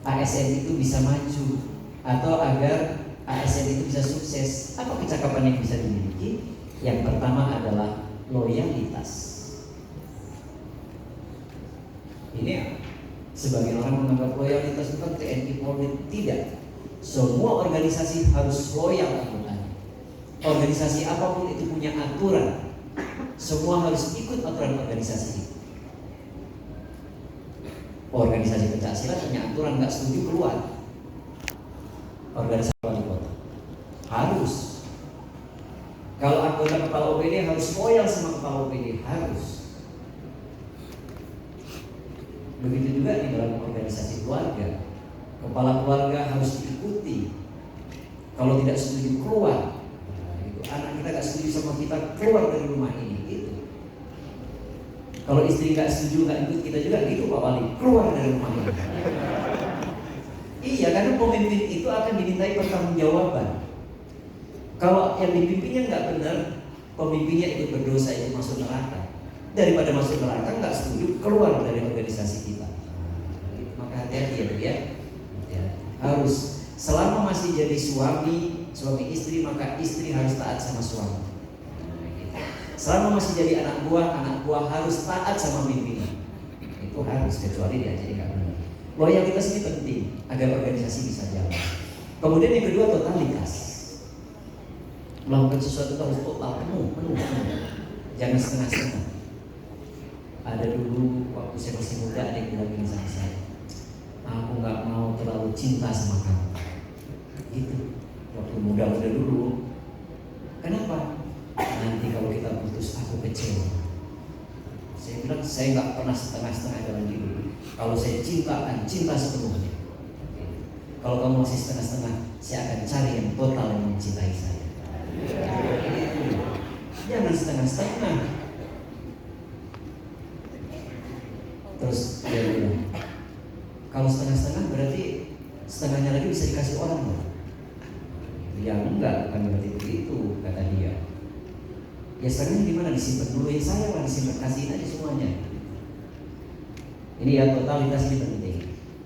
ASN itu bisa maju, atau agar ASN itu bisa sukses. Apa kecakapan yang bisa dimiliki? Yang pertama adalah loyalitas. Ini ya, sebagian orang menganggap loyalitas itu kan TNI Polri. Tidak. Semua organisasi harus loyal anggotanya. Organisasi apapun itu punya aturan. Semua harus ikut aturan organisasi itu. Organisasi Pencaksilat punya aturan, nggak setuju keluar. Organisasi wali kota harus. Kalau anggota kepala OPD harus loyal sama kepala OPD, harus. Begitu juga di dalam organisasi keluarga, kepala keluarga harus diikuti. Kalau tidak setuju keluar. Nah, itu anak kita nggak setuju sama kita, keluar dari rumah ini. Gitu. Kalau istri nggak setuju, nggak ikut kita juga gitu Pak Wali, keluar dari rumah ini. Iya, karena pemimpin itu akan dimintai pertanggungjawaban. Kalau yang dipimpinnya nggak benar, pemimpinnya ikut berdosa, itu masuk neraka. Daripada masuk neraka nggak setuju, keluar dari organisasi kita. Maka hati-hati ya, ya. Harus selama masih jadi suami istri, maka istri harus taat sama suami. Selama masih jadi anak buah harus taat sama pimpinan. Itu harus, kecuali diajari nggak benar. Loyalitas ini penting agar organisasi bisa jalan. Kemudian yang kedua, totalitas. Melakukan sesuatu itu harus total, penuh. Jangan setengah-setengah. Ada dulu waktu saya masih muda, ada yang bilang gini sama saya, aku nggak mau terlalu cinta sama kamu. Gitu. Waktu muda dulu. Kenapa? Nanti kalau kita putus aku kecewa. Saya bilang saya nggak pernah setengah-setengah dalam hidup. Kalau saya cinta akan cinta sepenuhnya. Kalau kamu masih setengah-setengah, saya akan cari yang total yang mencintai saya. Jangan setengah-setengah. Terus dia bilang, kalau setengah-setengah berarti setengahnya lagi bisa dikasih orang loh. Ya enggak, bukan berarti begitu, kata dia. Ya setengahnya di mana, disimpan dulu, ya saya lah disimpan, kasihin aja semuanya. Ini ya, totalitas ini penting.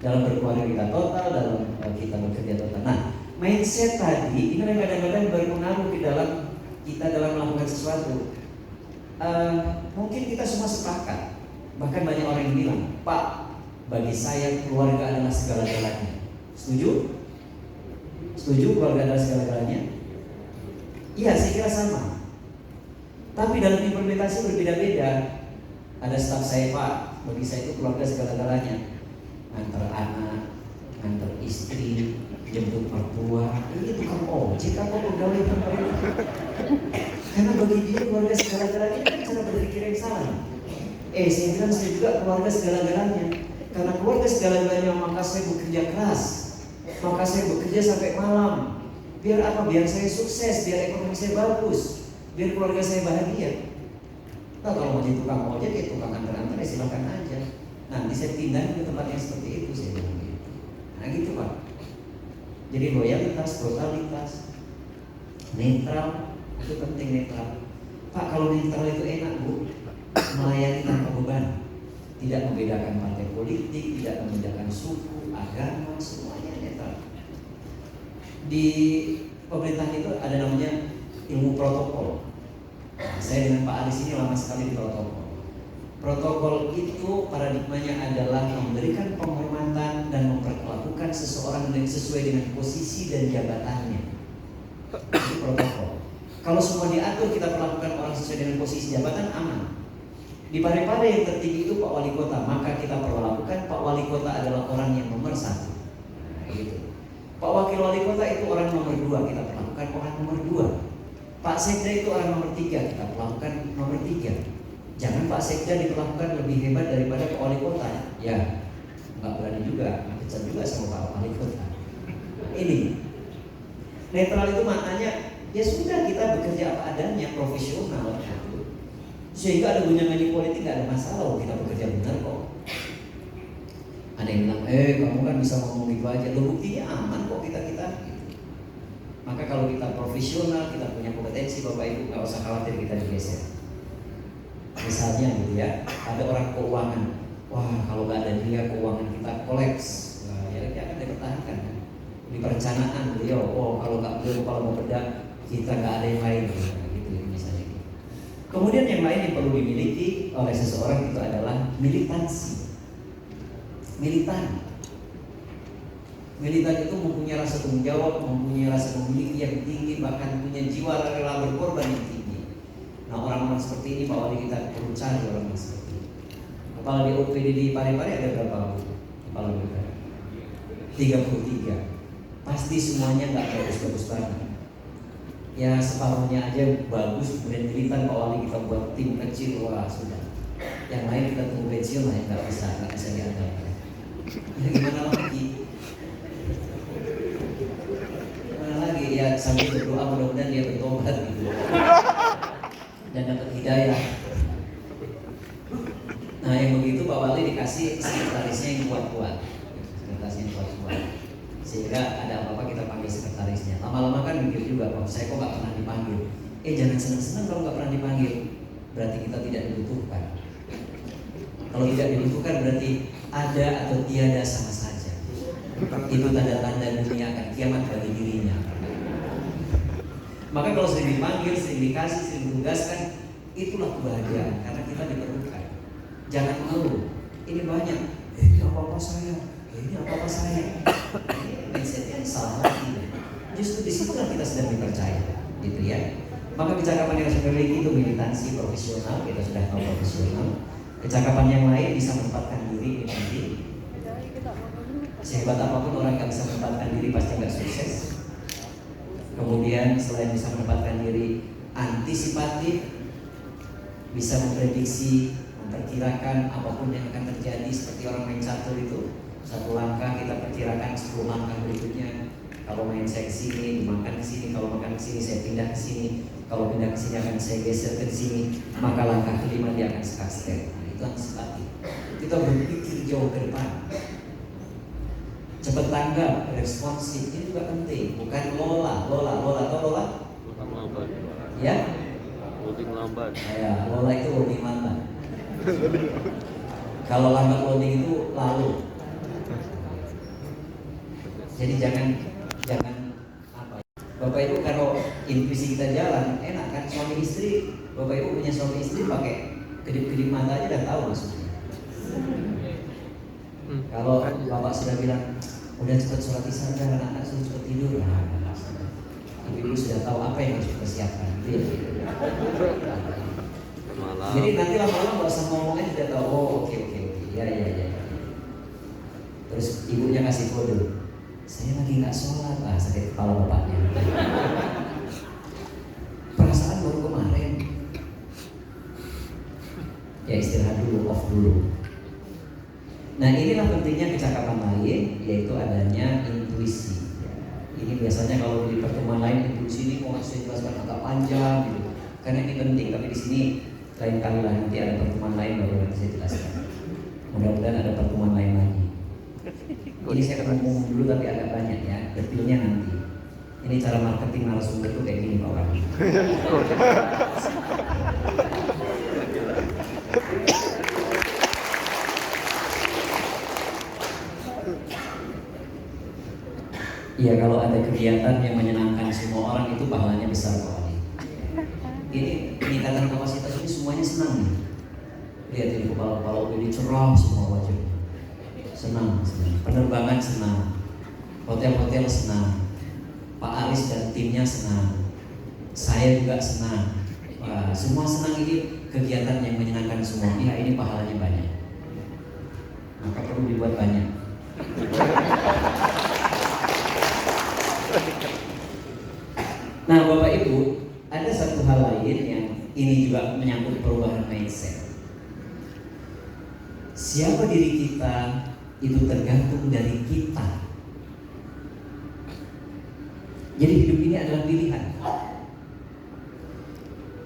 Dalam berkeluarga kita total, dalam kita bekerja total. Nah, mindset tadi ini kadang-kadang berpengaruh di dalam kita dalam melakukan sesuatu. Mungkin kita semua sepakat, bahkan banyak orang yang bilang, Pak, bagi saya keluarga adalah segala-galanya. Setuju? Setuju keluarga adalah segala-galanya? Iya, saya kira sama. Tapi dalam implementasi berbeda-beda. Ada staf saya, Pak, bagi saya itu keluarga segala-galanya. Antar anak, antar istri, jemput mertua, ini tukang ojek apa pegawai pemerintah. Karena bagi dia keluarga segala-galanya kan cara berpikir yang salah. Saya bilang saya juga keluarga segala-galanya. Karena keluarga segala-galanya maka saya bekerja keras, maka saya bekerja sampai malam. Biar apa? Biar saya sukses, biar ekonomi saya bagus, biar keluarga saya bahagia. Nah, kalau mau jadi tukang ojek, ya tukang antar-antar, ya silakan aja. Nanti saya pindah ke tempat yang seperti itu, saya bilang gitu. Nah gitu Pak. Jadi loyalitas, totalitas, netral, itu penting netral. Pak, kalau netral itu enak Bu, melayani tanpa beban, tidak membedakan partai politik, tidak membedakan suku, agama, semuanya netral. Di pemerintahan itu ada namanya ilmu protokol. Saya dengan Pak Aris ini lama sekali di protokol. Protokol itu paradigmanya adalah memberikan penghormatan dan memperlakukan seseorang sesuai dengan posisi dan jabatannya. Itu protokol. Kalau semua diatur, kita perlakukan orang sesuai dengan posisi jabatan, aman. Di Parepare yang tertinggi itu Pak Wali Kota, maka kita perlakukan Pak Wali Kota adalah orang yang nomor 1. Nah, gitu. Pak Wakil Wali Kota itu orang nomor 2, kita perlakukan orang nomor 2. Pak Sekda itu orang nomor 3, kita perlakukan nomor 3. Jangan Pak Sekda diperlakukan lebih hebat daripada Pak Wali Kota. Ya, nggak berani juga, kejar juga sama Pak Wali Kota. Ini netral itu maknanya ya sudah, kita bekerja apa adanya, profesional. Sehingga ada gunjang-ganjing politik nggak ada masalah, kita bekerja benar kok. Ada yang bilang, kamu kan bisa ngomong gitu aja, lo buktinya aman kok kita. Maka kalau kita profesional, kita punya kompetensi, Bapak Ibu nggak usah khawatir kita digeser. Misalnya gitu ya, ada orang keuangan, wah kalau nggak ada dia keuangan kita kolaps, nah, ya dia akan dipertahankan. Di perencanaan beliau, kalau nggak beliau kepala Bapeda, kita nggak ada yang lain, gitu misalnya. Kemudian yang lain yang perlu dimiliki oleh seseorang itu adalah militansi. Militan itu mempunyai rasa tanggung jawab, mempunyai rasa memiliki yang tinggi, bahkan punya jiwa rela berkorban yang tinggi. Nah, orang-orang seperti ini Pak Wali kita perlu cari orang seperti ini. Kepala di OPD di Parepare ada berapa kepala BPD? 33. Pasti semuanya nggak bagus-bagus banget. Ya separuhnya aja bagus, kemudian militan Pak Wali kita buat tim kecil, wah sudah. Yang lain kita tunggu pensiun lah, nggak bisa diandalkan. Ya, gimana lagi ya, sambil berdoa mudah-mudahan dia bertobat gitu dan dapat hidayah. Nah yang begitu Pak Wali dikasih sekretarisnya yang kuat-kuat, sehingga ada apa-apa kita panggil sekretarisnya. Lama-lama kan mikir juga, Pak saya kok nggak pernah dipanggil. Jangan senang-senang kalau nggak pernah dipanggil, berarti kita tidak dibutuhkan. Kalau tidak dibutuhkan berarti ada atau tiada sama saja. Itu tanda-tanda dunia akan kiamat bagi dirinya. Maka kalau sering dipanggil, sering dikasih, sering ditugaskan, itulah kebahagiaan karena kita diperlukan. Jangan malu. Ini banyak. Ini apa-apa saya. Ini apa-apa saya. Ini mindsetnya salah lagi. Justru disitulah kita sedang dipercaya, gitu ya. Maka kecakapan yang harus dimiliki itu militansi profesional. Kita sudah tahu profesional. Kecakapan yang lain bisa menempatkan diri di nanti. Sehebat apapun orang yang bisa menempatkan diri pasti nggak sukses. Kemudian selain bisa menempatkan diri, antisipatif, bisa memprediksi, memperkirakan apapun yang akan terjadi. Seperti orang main catur itu, satu langkah kita perkirakan 10 langkah berikutnya. Kalau main saya ke sini, dimakan ke sini. Kalau makan ke sini, saya pindah ke sini. Kalau pindah ke sini akan saya geser ke sini. Maka langkah kelima dia akan step. Itu antisipatif. Kita berpikir jauh ke depan. Cepat tanggap, responsif, ini juga penting. Bukan lola, atau lola? Lambat. Ya? Loading lambat. Ya, lola itu loading lambat. Kalau lambat loading itu lalu. Jadi jangan apa? Bapak Ibu kalau intuisi kita jalan, enak kan suami istri. Bapak Ibu punya suami istri pakai kedip-kedip mata aja udah tahu maksudnya. Kalau bapak sudah bilang udah cepat sholat isya, anak-anak suruh cepat tidur, ibu sudah tahu apa yang harus dipersiapkan. Jadi nanti lama-lama nggak usah ngomongnya sudah tahu. Oh oke, ya. Terus ibunya kasih kode, saya lagi nggak sholat, sakit kepala bapaknya. Perasaan baru kemarin. Ya istirahat dulu, off dulu. Nah inilah pentingnya kecakapan lain, yaitu adanya intuisi. Ini biasanya kalau di pertemuan lain intuisi ini mau saya jelaskan agak panjang gitu. Karena ini penting, tapi di sini lain kali lah nanti ada pertemuan lain baru nanti saya jelaskan. Mudah-mudahan ada pertemuan lain lagi. Ini saya akan ngomong dulu tapi agak banyak ya, detailnya nanti. Ini cara marketing narasumber itu kayak gini Pak Wali. Iya, kalau ada kegiatan yang menyenangkan semua orang itu pahalanya besar Pak Wali. Ini peningkatan kapasitas ini semuanya senang nih. Lihat ini kepala-kepala ini cerah semua wajahnya. Senang. Penerbangan senang. Hotel-hotel senang. Pak Aris dan timnya senang. Saya juga senang. Wah, semua senang, ini kegiatan yang menyenangkan semua. Ya, ini pahalanya banyak. Maka perlu dibuat banyak. Nah, Bapak Ibu, ada satu hal lain yang ini juga menyangkut perubahan mindset. Siapa diri kita itu tergantung dari kita. Jadi hidup ini adalah pilihan.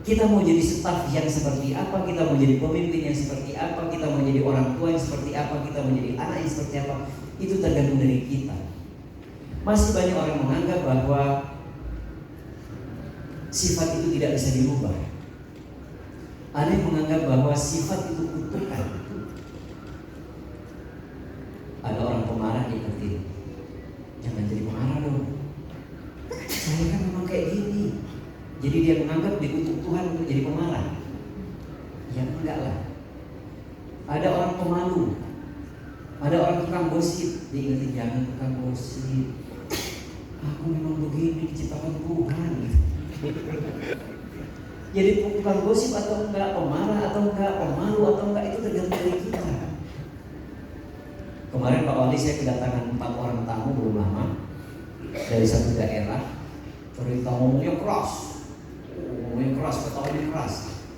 Kita mau jadi staf yang seperti apa, kita mau jadi pemimpin yang seperti apa, kita mau jadi orang tua yang seperti apa, kita mau jadi anak yang seperti apa, itu tergantung dari kita. Masih banyak orang menganggap bahwa sifat itu tidak bisa dirubah. Ada yang menganggap bahwa sifat itu kutukan. Ada orang pemarah diingetin, jangan jadi pemarah dong. Saya kan memang kayak gini. Jadi dia menganggap dikutuk Tuhan untuk jadi pemarah. Ya enggak lah. Ada orang pemalu, ada orang tukang gosip, diingetin jangan tukang gosip. Aku memang begini diciptakan Tuhan. Jadi tukang gosip atau enggak, pemarah atau enggak, pemalu atau enggak, itu tergantung dari kita. Kemarin Pak Wali saya kedatangan 4 orang tamu belum lama dari satu daerah. Cerita ngomongnya keras, ketawanya keras.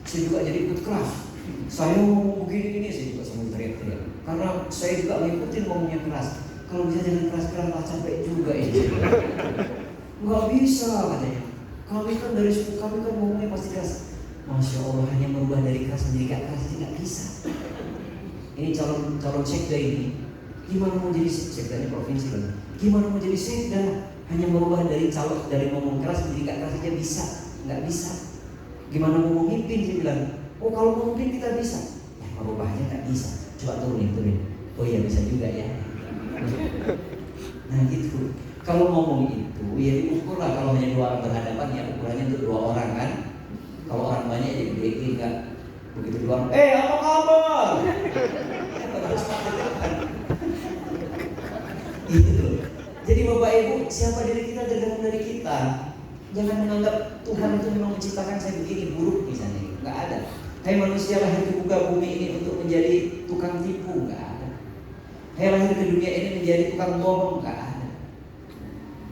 Saya juga jadi ikut keras. Saya ngomong begini-gini, saya juga sambil teriak-teriak. Karena saya juga ngikutin ngomongnya keras. Kalau bisa jangan keras-keras lah, capek juga ini. Nggak bisa katanya. Kami kan dari suku kami kan ngomongnya pasti keras. Masya Allah, hanya merubah dari keras menjadi gak keras itu nggak bisa. Ini calon sekda ini, gimana mau jadi sekda ini provinsi kan? Gimana mau jadi sekda? Hanya merubah dari ngomong keras menjadi gak keras aja bisa? Nggak bisa. Gimana mau memimpin? Dia bilang, oh kalau mau memimpin kita bisa. Ya merubahnya nggak bisa. Coba turunin. Oh iya bisa juga ya. Nah gitu. Kalau ngomong itu, ya diukur lah. Kalau hanya 2 orang berhadapan, ya ukurannya untuk 2 orang kan. Kalau orang banyak ya gedein kan. Begitu 2 orang, apa kabar? Gitu. Jadi Bapak Ibu, siapa diri kita tergantung dari kita. Jangan menganggap Tuhan itu memang menciptakan saya begini, buruk misalnya. Nggak ada. Hai manusia lahir ke muka bumi ini untuk menjadi tukang tipu, nggak ada. Hai lahir ke dunia ini menjadi tukang bohong, nggak ada.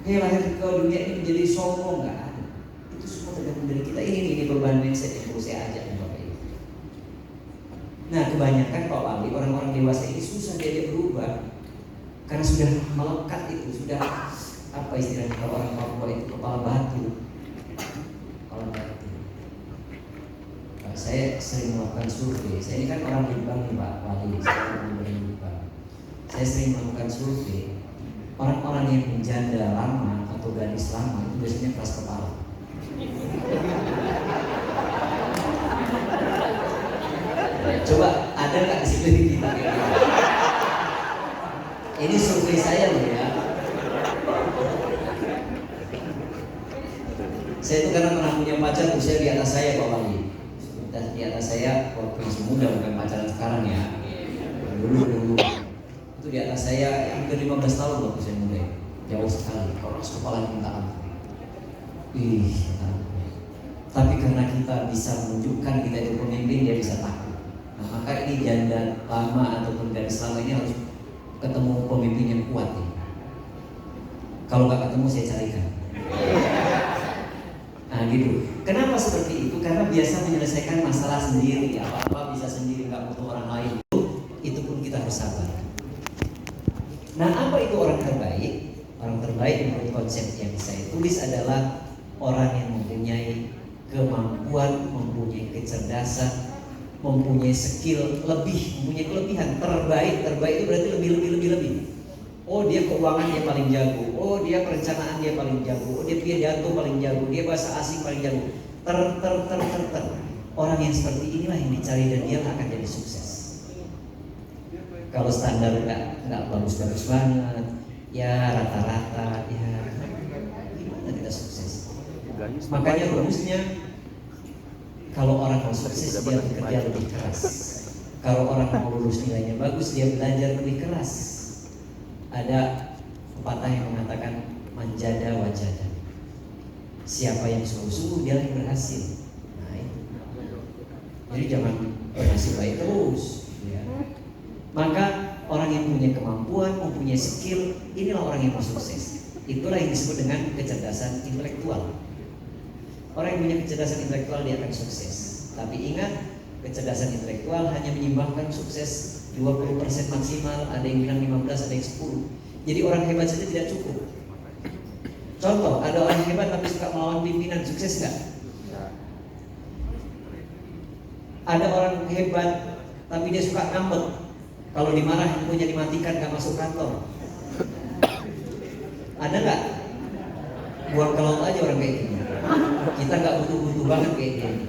Hai lahir ke dunia ini menjadi sombong, nggak ada. Itu semua tergantung dari kita. Ini perubahan mindset yang perlu saya ajak Bapak Ibu. Nah kebanyakan Pak Wali, orang-orang dewasa ini susah dia berubah. Karena sudah melekat itu, sudah apa istilahnya kalau orang Papua itu kepala batu. Saya sering melakukan survei. Saya ini kan orang Jombang nih Pak Wali, saya orang Jombang. Saya sering melakukan survei. Orang-orang yang menjanda lama atau gadis lama itu biasanya keras kepala. Coba ada nggak di situ kita? Ini survei saya loh ya. Saya itu karena pernah punya pacar usia di atas saya Pak Wali. Di atas saya waktu masih muda, bukan pacaran sekarang ya. Dulu itu di atas saya hampir 15 tahun waktu saya muda. Jauh sekali. Keras kepala minta ampun. Tapi karena kita bisa menunjukkan kita itu pemimpin, dia bisa takut. Nah, maka ini janda lama ataupun gadis lama ini harus ketemu pemimpin yang kuat nih. Kalau nggak ketemu saya carikan. Nah gitu. Kenapa seperti itu? Karena biasa menyelesaikan masalah sendiri. Apa-apa bisa sendiri, nggak butuh orang lain. Itu pun kita harus sabar. Nah apa itu orang terbaik? Orang terbaik menurut konsep yang saya tulis adalah orang yang mempunyai kemampuan, mempunyai kecerdasan, mempunyai skill lebih, mempunyai kelebihan. Terbaik itu berarti lebih. Oh dia keuangan dia paling jago. Oh dia perencanaan dia paling jago. Oh dia pidato paling jago. Dia bahasa asing paling jago. Orang yang seperti inilah yang dicari dan dia akan jadi sukses. Kalau standar nggak bagus-bagus banget, ya rata-rata, ya gimana kita sukses? Makanya rumusnya kalau orang mau sukses dia bekerja lebih keras. Kalau orang mau lulus nilainya bagus, dia belajar lebih keras. Ada pepatah yang mengatakan manjada wajada. Siapa yang sungguh-sungguh dia yang berhasil. Nah itu. Jadi jangan berhasil baik terus. Ya. Maka orang yang punya kemampuan, mempunyai skill, inilah orang yang mau sukses. Itulah yang disebut dengan kecerdasan intelektual. Orang yang punya kecerdasan intelektual dia akan sukses. Tapi ingat, kecerdasan intelektual hanya menyumbangkan sukses 20% maksimal, ada yang bilang 15, ada yang 10. Jadi orang hebat saja tidak cukup. Contoh, ada orang hebat tapi suka melawan pimpinan, sukses nggak? Ada orang hebat tapi dia suka ngambek. Kalau dimarah handphonenya dimatikan, nggak masuk kantor. Ada nggak? Buang ke laut aja orang kayak gini. Kita nggak butuh-butuh banget kayak gini.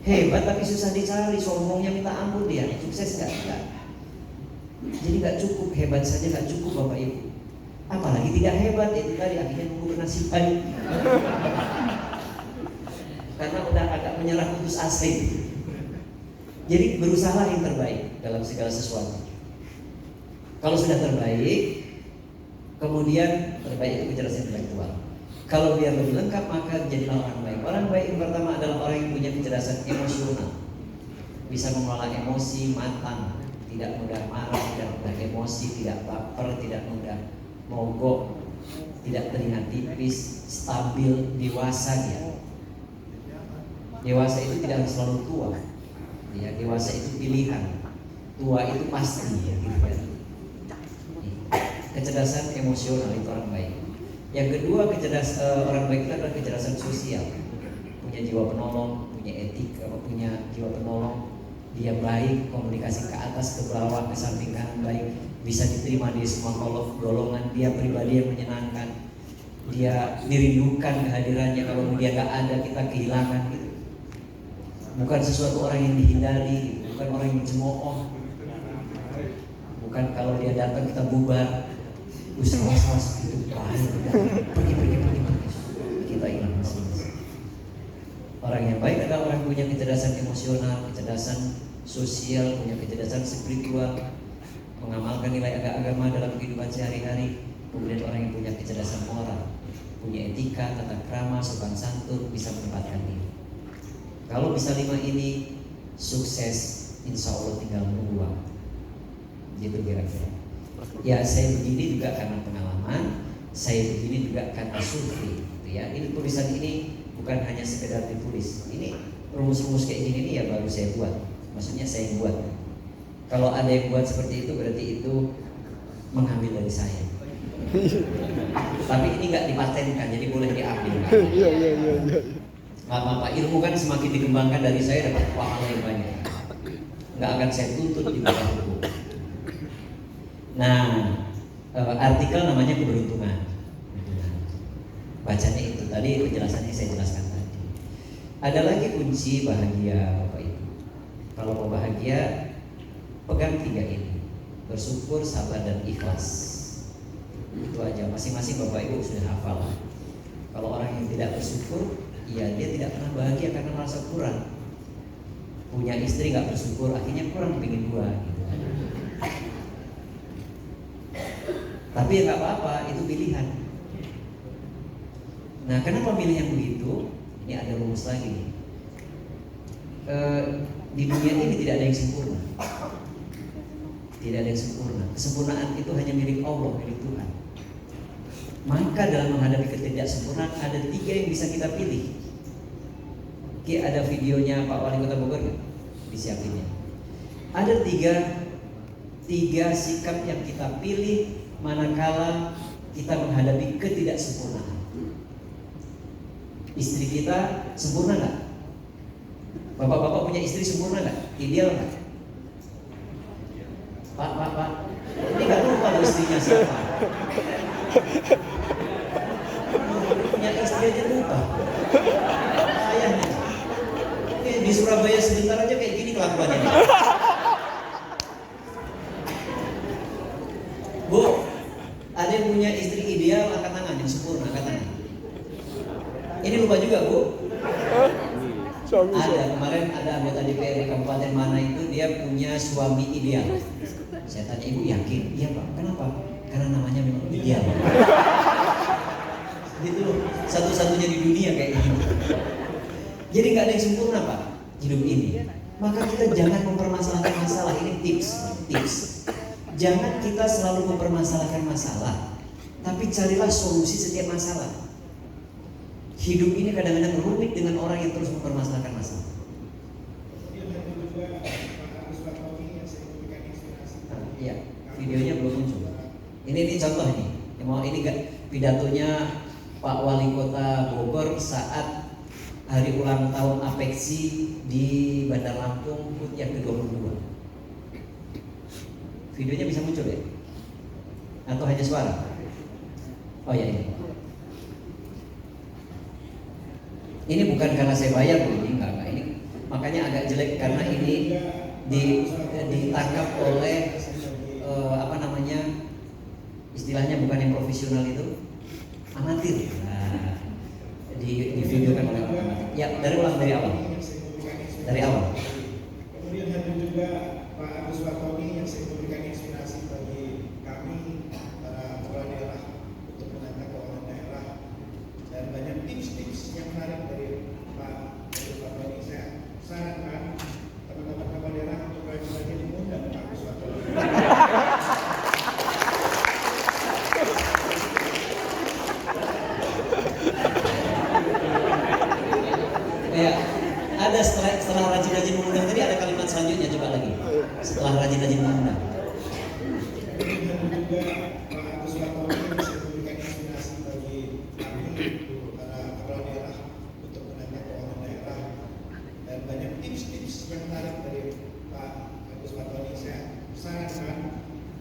Hebat tapi susah dicari, sombongnya minta ampun dia, sukses nggak? Jadi nggak cukup, hebat saja nggak cukup Bapak Ibu. Apalagi tidak hebat, itu tadi akhirnya nunggu bernasib baik. Karena udah agak menyerah putus asa. Jadi berusaha yang terbaik dalam segala sesuatu. Kalau sudah terbaik, kemudian terbaik itu kecerdasan intelektual. Kalau biar lebih lengkap maka jadilah orang baik. Orang baik yang pertama adalah orang yang punya kecerdasan emosional, bisa mengelola emosi, matang, tidak mudah marah, tidak mudah emosi, tidak baper, tidak mudah mogok, tidak telinga tipis, stabil, dewasa dia. Dewasa itu tidak harus selalu tua. Ya, dewasa itu pilihan, tua itu pasti. Ya, gitu kan. Kecerdasan emosional itu orang baik. Yang kedua, orang baik itu adalah kecerdasan sosial. Punya jiwa penolong, punya etika, punya jiwa penolong. Dia baik, komunikasi ke atas, ke bawah, ke samping kanan baik, bisa diterima di semua golongan. Dia pribadi yang menyenangkan. Dia dirindukan kehadirannya. Kalau dia gak ada, kita kehilangan gitu. Bukan sesuatu orang yang dihindari, bukan orang yang cemooh. Bukan kalau dia datang kita bubar. Usaha segitu baik, pergi. Kita hilang masing-masing. Orang yang baik adalah orang yang punya kecerdasan emosional, kecerdasan sosial, punya kecerdasan spiritual, mengamalkan nilai agama dalam kehidupan sehari-hari. Kemudian orang yang punya kecerdasan moral, punya etika, tata krama, sopan santun, bisa menempatkan diri. Kalau bisa 5 ini, sukses insya Allah tinggal menunggu waktu. Gitu kira-kira. Ya saya begini juga karena pengalaman, saya begini juga karena survei. Gitu ya. Ini tulisan ini bukan hanya sekedar ditulis. Ini rumus-rumus kayak gini nih ya baru saya buat. Maksudnya saya buat. Kalau ada yang buat seperti itu berarti itu mengambil dari saya. Tapi ini nggak dipatenkan, jadi boleh diambil. Iya. Nggak apa-apa, ilmu kan semakin dikembangkan dari saya dapat pahala yang banyak. Nggak akan saya tuntut di bawah buku. Nah, artikel namanya keberuntungan. Bacanya itu tadi, penjelasannya saya jelaskan tadi. Ada lagi kunci bahagia Bapak Ibu. Kalau mau bahagia, pegang 3 ini: bersyukur, sabar, dan ikhlas. Itu aja, masing-masing Bapak Ibu sudah hafal. Kalau orang yang tidak bersyukur, ya dia tidak pernah bahagia karena merasa kurang. Punya istri nggak bersyukur, akhirnya kurang, pengen 2 gitu. Tapi ya nggak apa-apa, itu pilihan. Nah, kenapa milih yang begitu? Ini ada rumus lagi nih. Di dunia ini tidak ada yang sempurna. Tidak ada yang sempurna. Kesempurnaan itu hanya milik Allah, milik Tuhan. Maka dalam menghadapi ketidaksempurnaan ada 3 yang bisa kita pilih. Oke, ada videonya Pak Wali Kota Bogor kan? Disiapinnya. Ada 3 sikap yang kita pilih manakala kita menghadapi ketidaksempurnaan. Istri kita sempurna nggak? Bapak-bapak punya istri sempurna nggak? Ideal nggak? Pak, ini nggak lupa loh istrinya siapa? Punya istri aja lupa. Ayahnya. Ini di Surabaya sebentar aja kayak gini kelakuannya. Bu, ada yang punya istri ideal, angkat tangan, yang sempurna, angkat tangan. Ini lupa juga Bu. Ada kemarin ada anggota DPR di kabupaten mana itu dia punya suami ideal. Saya tanya, ibu yakin? Iya pak. Kenapa? Karena namanya memang ideal. Gitu loh. Satu-satunya di dunia kayak gitu. Jadi nggak ada yang sempurna pak hidup ini. Maka kita jangan mempermasalahkan masalah. Ini tips. Jangan kita selalu mempermasalahkan masalah, tapi carilah solusi setiap masalah. Hidup ini kadang-kadang rumit dengan orang yang terus mempermasalahkan masalah. Iya, videonya belum muncul. Ini contoh nih. Ini pidatonya Pak Wali Kota Bogor saat hari ulang tahun Apeksi di Bandar Lampung HUT yang ke-22. Videonya bisa muncul ya? Atau hanya suara? Oh ya ini. Ini bukan karena saya bayar Bu, ini enggak. Ini makanya agak jelek karena ini ditangkap oleh istilahnya bukan yang profesional itu, amatir. Nah, di videokan oleh orang amatir. Ya, dari awal. Kemudian hadir juga Pak Agus Fatoni yang saya memberikan inspirasi bagi kami para kepala daerah untuk menata keuangan daerah, dan banyak tips-tips yang menarik dari Pak Agus Fatoni. Saya sarankan teman-teman kepala daerah untuk rajin-rajin mengundang Pak Agus Fatoni. Ya, ada setelah rajin-rajin mengundang tadi ada kalimat selanjutnya, coba lagi. Setelah rajin-rajin mengundang. Kemudian juga Pak Agus Fatoni yang saya memberikan inspirasi bagi kami para kepala daerah untuk menata keuangan daerah, dan banyak tips-tips yang menarik dari Pak Agus Fatoni. Saya sarankan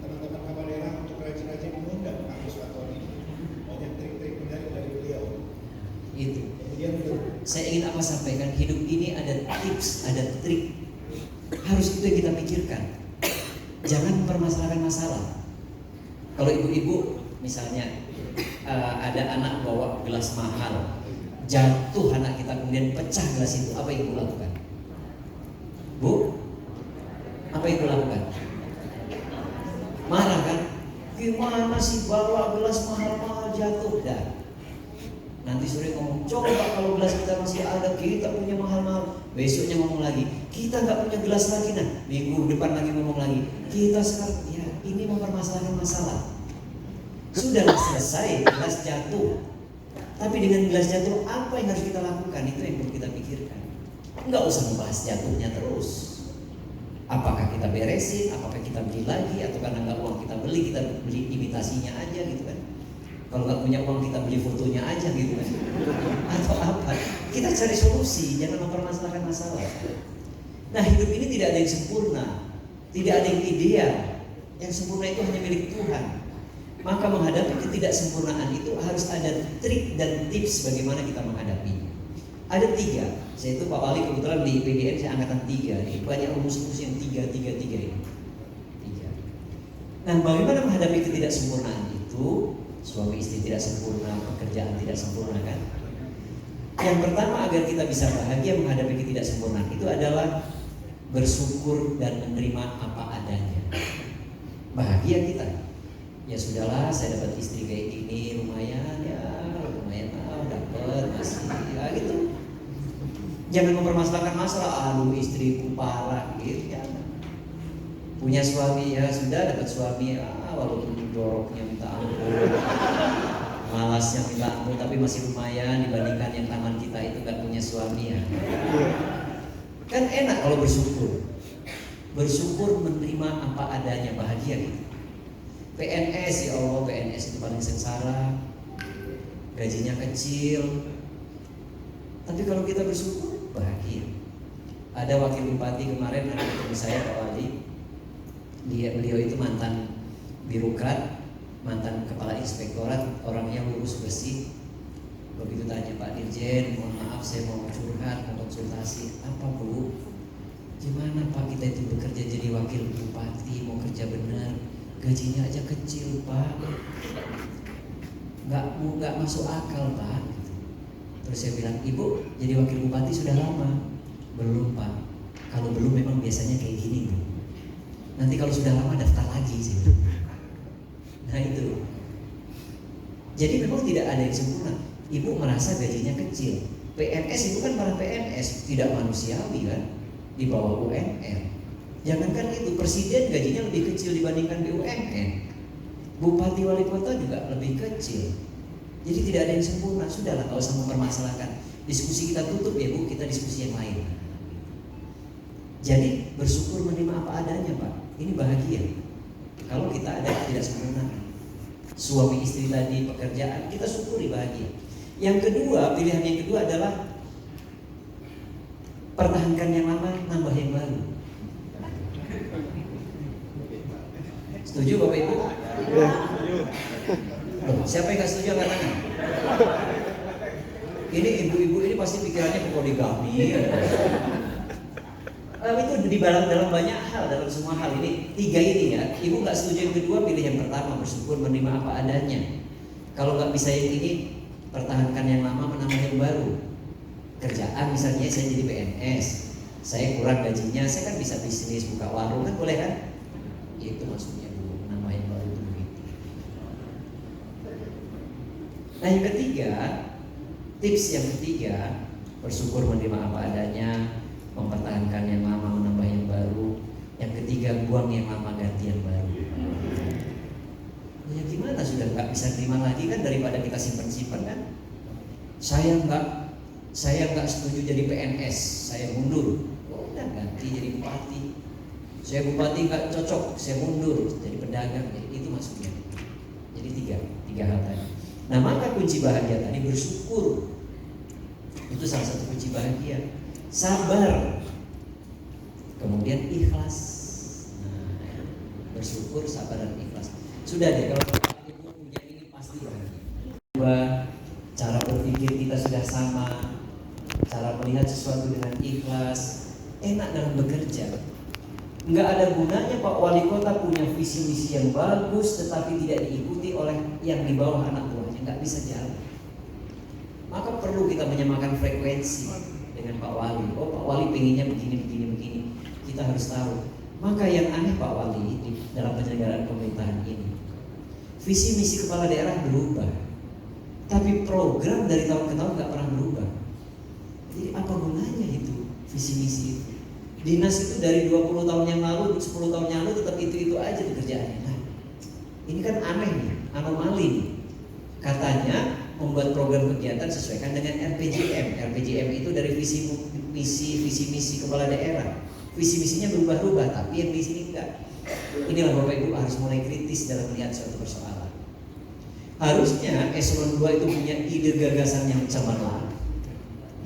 teman-teman kepala daerah untuk rajin-rajin mengundang Pak Agus Fatoni. Banyak trik-trik menarik dari beliau. Itu. Kemudian Saya ingin apa sampaikan, hidup ini ada tips, ada trik. Harus itu yang kita pikirkan. Jangan mempermasalahkan masalah. Kalau ibu-ibu misalnya ada anak bawa gelas mahal, jatuh anak kita kemudian pecah gelas itu, apa yang ibu lakukan? Bu, apa yang ibu lakukan? Marah kan? Gimana sih bawa gelas mahal-mahal jatuh? Dah. Nanti sore ngomong, coba kalau gelas kita masih ada, kita punya mahal-mahal. Besoknya ngomong lagi, kita nggak punya gelas lagi. Nah, minggu depan lagi ngomong lagi, kita sekarang, ya ini mempermasalahkan masalah. Sudahlah selesai, gelas jatuh. Tapi dengan gelas jatuh, apa yang harus kita lakukan? Itu yang perlu kita pikirkan. Nggak usah membahas jatuhnya terus. Apakah kita beresin, apakah kita beli lagi, atau karena nggak uang kita beli imitasinya aja gitu kan. Kalau nggak punya uang kita beli fotonya aja gitu kan, atau apa? Kita cari solusi, jangan mempermasalahkan masalah. Nah, hidup ini tidak ada yang sempurna, tidak ada yang ideal. Yang sempurna itu hanya milik Tuhan. Maka menghadapi ketidaksempurnaan itu harus ada trik dan tips bagaimana kita menghadapinya. Ada 3. Saya itu Pak Wali kebetulan di PDN saya angkatan 3. Ini banyak rumus-rumus yang 3 ini. 3. Nah, bagaimana menghadapi ketidaksempurnaan itu? Suami istri tidak sempurna, pekerjaan tidak sempurna kan? Yang pertama agar kita bisa bahagia menghadapi ketidaksempurnaan itu adalah bersyukur dan menerima apa adanya. Bahagia kita. Ya sudahlah, saya dapat istri kayak gini, lumayan dapat masih ya gitu. Jangan mempermasalahkan masalah, aduh istriku parah gitu, jangan. Punya suami ya sudah, dapat suami walaupun joroknya minta ampun, malasnya minta ampun, tapi masih lumayan dibandingkan yang taman kita itu gak punya suami ya. Kan enak kalau bersyukur menerima apa adanya, bahagia gitu. PNS, ya Allah, PNS itu paling sengsara, gajinya kecil, tapi kalau kita bersyukur bahagia. Ada wakil bupati kemarin ada ketemu saya Pak Wali, beliau itu mantan birokrat, mantan kepala inspektorat, orangnya lurus bersih. Begitu tanya, Pak Dirjen, mohon maaf saya mau curhat, mau konsultasi. Apa Bu? Gimana Pak, kita itu bekerja jadi wakil bupati, mau kerja benar, gajinya aja kecil Pak, nggak masuk akal Pak. Terus saya bilang, Ibu jadi wakil bupati sudah lama, biasanya kayak gini Bu. Nanti kalau sudah lama daftar lagi sih. Nah itu. Jadi memang tidak ada yang sempurna. Ibu merasa gajinya kecil. PNS itu kan para PNS tidak manusiawi kan, di bawah UMR. Jangankan itu, presiden gajinya lebih kecil dibandingkan BUMN. Bupati wali kota juga lebih kecil. Jadi tidak ada yang sempurna. Sudahlah, kalau usah mempermasalahkan. Diskusi kita tutup ya Bu, kita diskusi yang lain. Jadi bersyukur menerima apa adanya Pak. Ini bahagia. Kalau kita ada tidak sempurna, suami istri tadi, pekerjaan, kita syukuri bahagia. Yang kedua, pilihan yang kedua adalah pertahankan yang lama, nambah yang baru. Setuju Bapak Ibu? Loh, siapa yang nggak setuju angkat tangan? Ini ibu-ibu ini pasti pikirannya ke poligami. Itu di dalam banyak hal, dalam semua hal ini, tiga ini ya. Ibu nggak setuju yang kedua, pilih yang pertama, bersyukur menerima apa adanya. Kalau nggak bisa yang ini, pertahankan yang lama, menambah yang baru. Kerjaan misalnya saya jadi PNS, saya kurang gajinya, saya kan bisa bisnis, buka warung kan boleh kan? Itu maksudnya dulu, menambah yang baru itu begitu. Nah yang ketiga, tips yang ketiga, bersyukur menerima apa adanya, mempertahankan yang lama, menambah yang baru. Yang ketiga, buang yang lama, ganti yang baru. Ya gimana, sudah nggak bisa terima lagi kan, daripada kita simpan-simpan kan? Saya nggak setuju jadi PNS, saya mundur. Oh, udah ganti jadi bupati. Saya bupati nggak cocok, saya mundur jadi pedagang. Jadi itu maksudnya. Jadi tiga hal tadi. Nah maka kunci bahagia tadi bersyukur. Itu salah satu kunci bahagia. Sabar, kemudian ikhlas. Nah, bersyukur, sabar dan ikhlas. Sudah deh, kalau ibu punya ini pasti bahagia. Dua, cara berpikir kita sudah sama, cara melihat sesuatu dengan ikhlas, enak dalam bekerja. Nggak ada gunanya Pak Wali Kota punya visi misi yang bagus, tetapi tidak diikuti oleh yang di bawah anak buahnya, nggak bisa jalan. Maka perlu kita menyamakan frekuensi dengan Pak Wali. Oh Pak Wali pengennya begini. Kita harus tahu. Maka yang aneh Pak Wali dalam penyelenggaraan pemerintahan ini, visi misi kepala daerah berubah, tapi program dari tahun ke tahun nggak pernah berubah. Jadi apa gunanya itu visi misi itu? Dinas itu dari 20 tahun yang lalu, 10 tahun yang lalu tetap itu aja pekerjaannya. Nah, ini kan aneh nih, anomali nih. Katanya membuat program kegiatan sesuaikan dengan RPJM. RPJM itu dari visi misi kepala daerah. Visi misinya berubah-ubah, tapi yang di sini enggak. Inilah Bapak Ibu harus mulai kritis dalam melihat suatu persoalan. Harusnya eselon 2 itu punya ide gagasan yang cemerlang,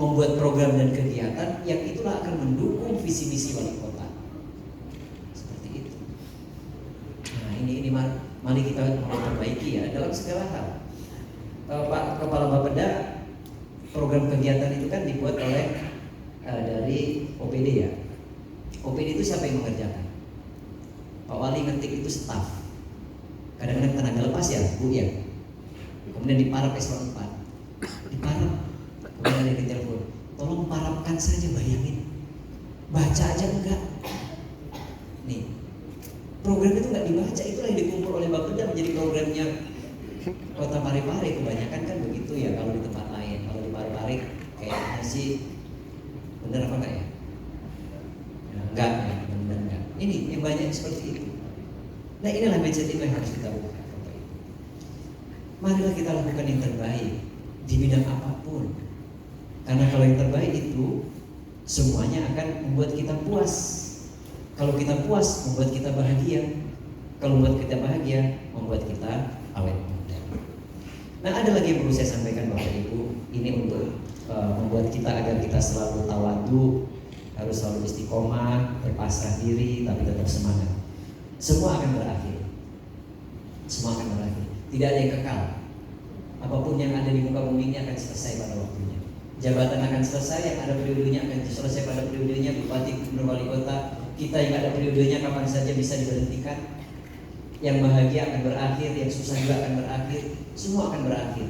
membuat program dan kegiatan yang itulah akan mendukung visi misi wali kota. Seperti itu. Nah ini mari kita memperbaiki ya dalam segala hal. Pak Kepala Bapeda, program kegiatan itu kan dibuat oleh dari OPD ya. OPD itu siapa yang mengerjakan? Pak Wali ngetik itu staf. Kadang-kadang tenaga lepas ya, Bu ya. Kemudian diparap eselon 4. Diparap. Kemudian ada yang ditelepon, tolong parapkan saja, bayangin. Baca aja enggak. Nih, program itu enggak dibaca, itulah yang dikumpul oleh Bapeda menjadi programnya Kota Parepare. Kebanyakan kan begitu ya kalau di tempat lain. Kalau di Parepare kayaknya sih benar apa enggak ya? Enggak ya, benar enggak. Ini yang banyak seperti itu. Nah inilah mindset itu yang harus kita buka. Marilah kita lakukan yang terbaik di bidang apapun. Karena kalau yang terbaik itu semuanya akan membuat kita puas. Kalau kita puas membuat kita bahagia. Kalau membuat kita bahagia membuat kita awet muda. Nah ada lagi yang perlu saya sampaikan Bapak Ibu. Ini untuk membuat kita agar kita selalu tawadu, harus selalu istiqomah, berpasrah diri, tapi tetap semangat. Semua akan berakhir. Semua akan berakhir. Tidak ada yang kekal. Apapun yang ada di muka bumi ini akan selesai pada waktunya. Jabatan akan selesai, yang ada periodenya akan selesai pada periodenya. Bupati, gubernur, wali kota, kita yang ada periodenya kapan saja bisa diberhentikan. Yang bahagia akan berakhir, yang susah juga akan berakhir. Semua akan berakhir.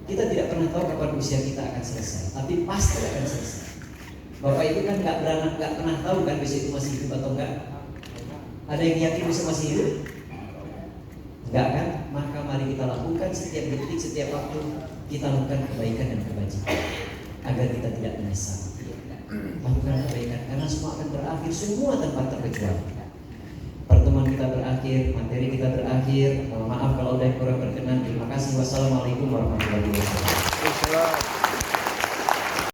Kita tidak pernah tahu kapan usia kita akan selesai, tapi pasti akan selesai. Bapak itu kan nggak pernah tahu kan besok itu masih hidup atau enggak. Ada yang yakin besok masih hidup? Enggak kan? Maka mari kita lakukan setiap detik, setiap waktu kita lakukan kebaikan dan kebajikan agar kita tidak menyesal. Lakukan kebaikan karena semua akan berakhir, semua tanpa terkecuali. Pertemuan kita berakhir, materi kita berakhir. Maaf kalau ada yang kurang berkenan. Terima kasih. Wassalamualaikum warahmatullahi wabarakatuh.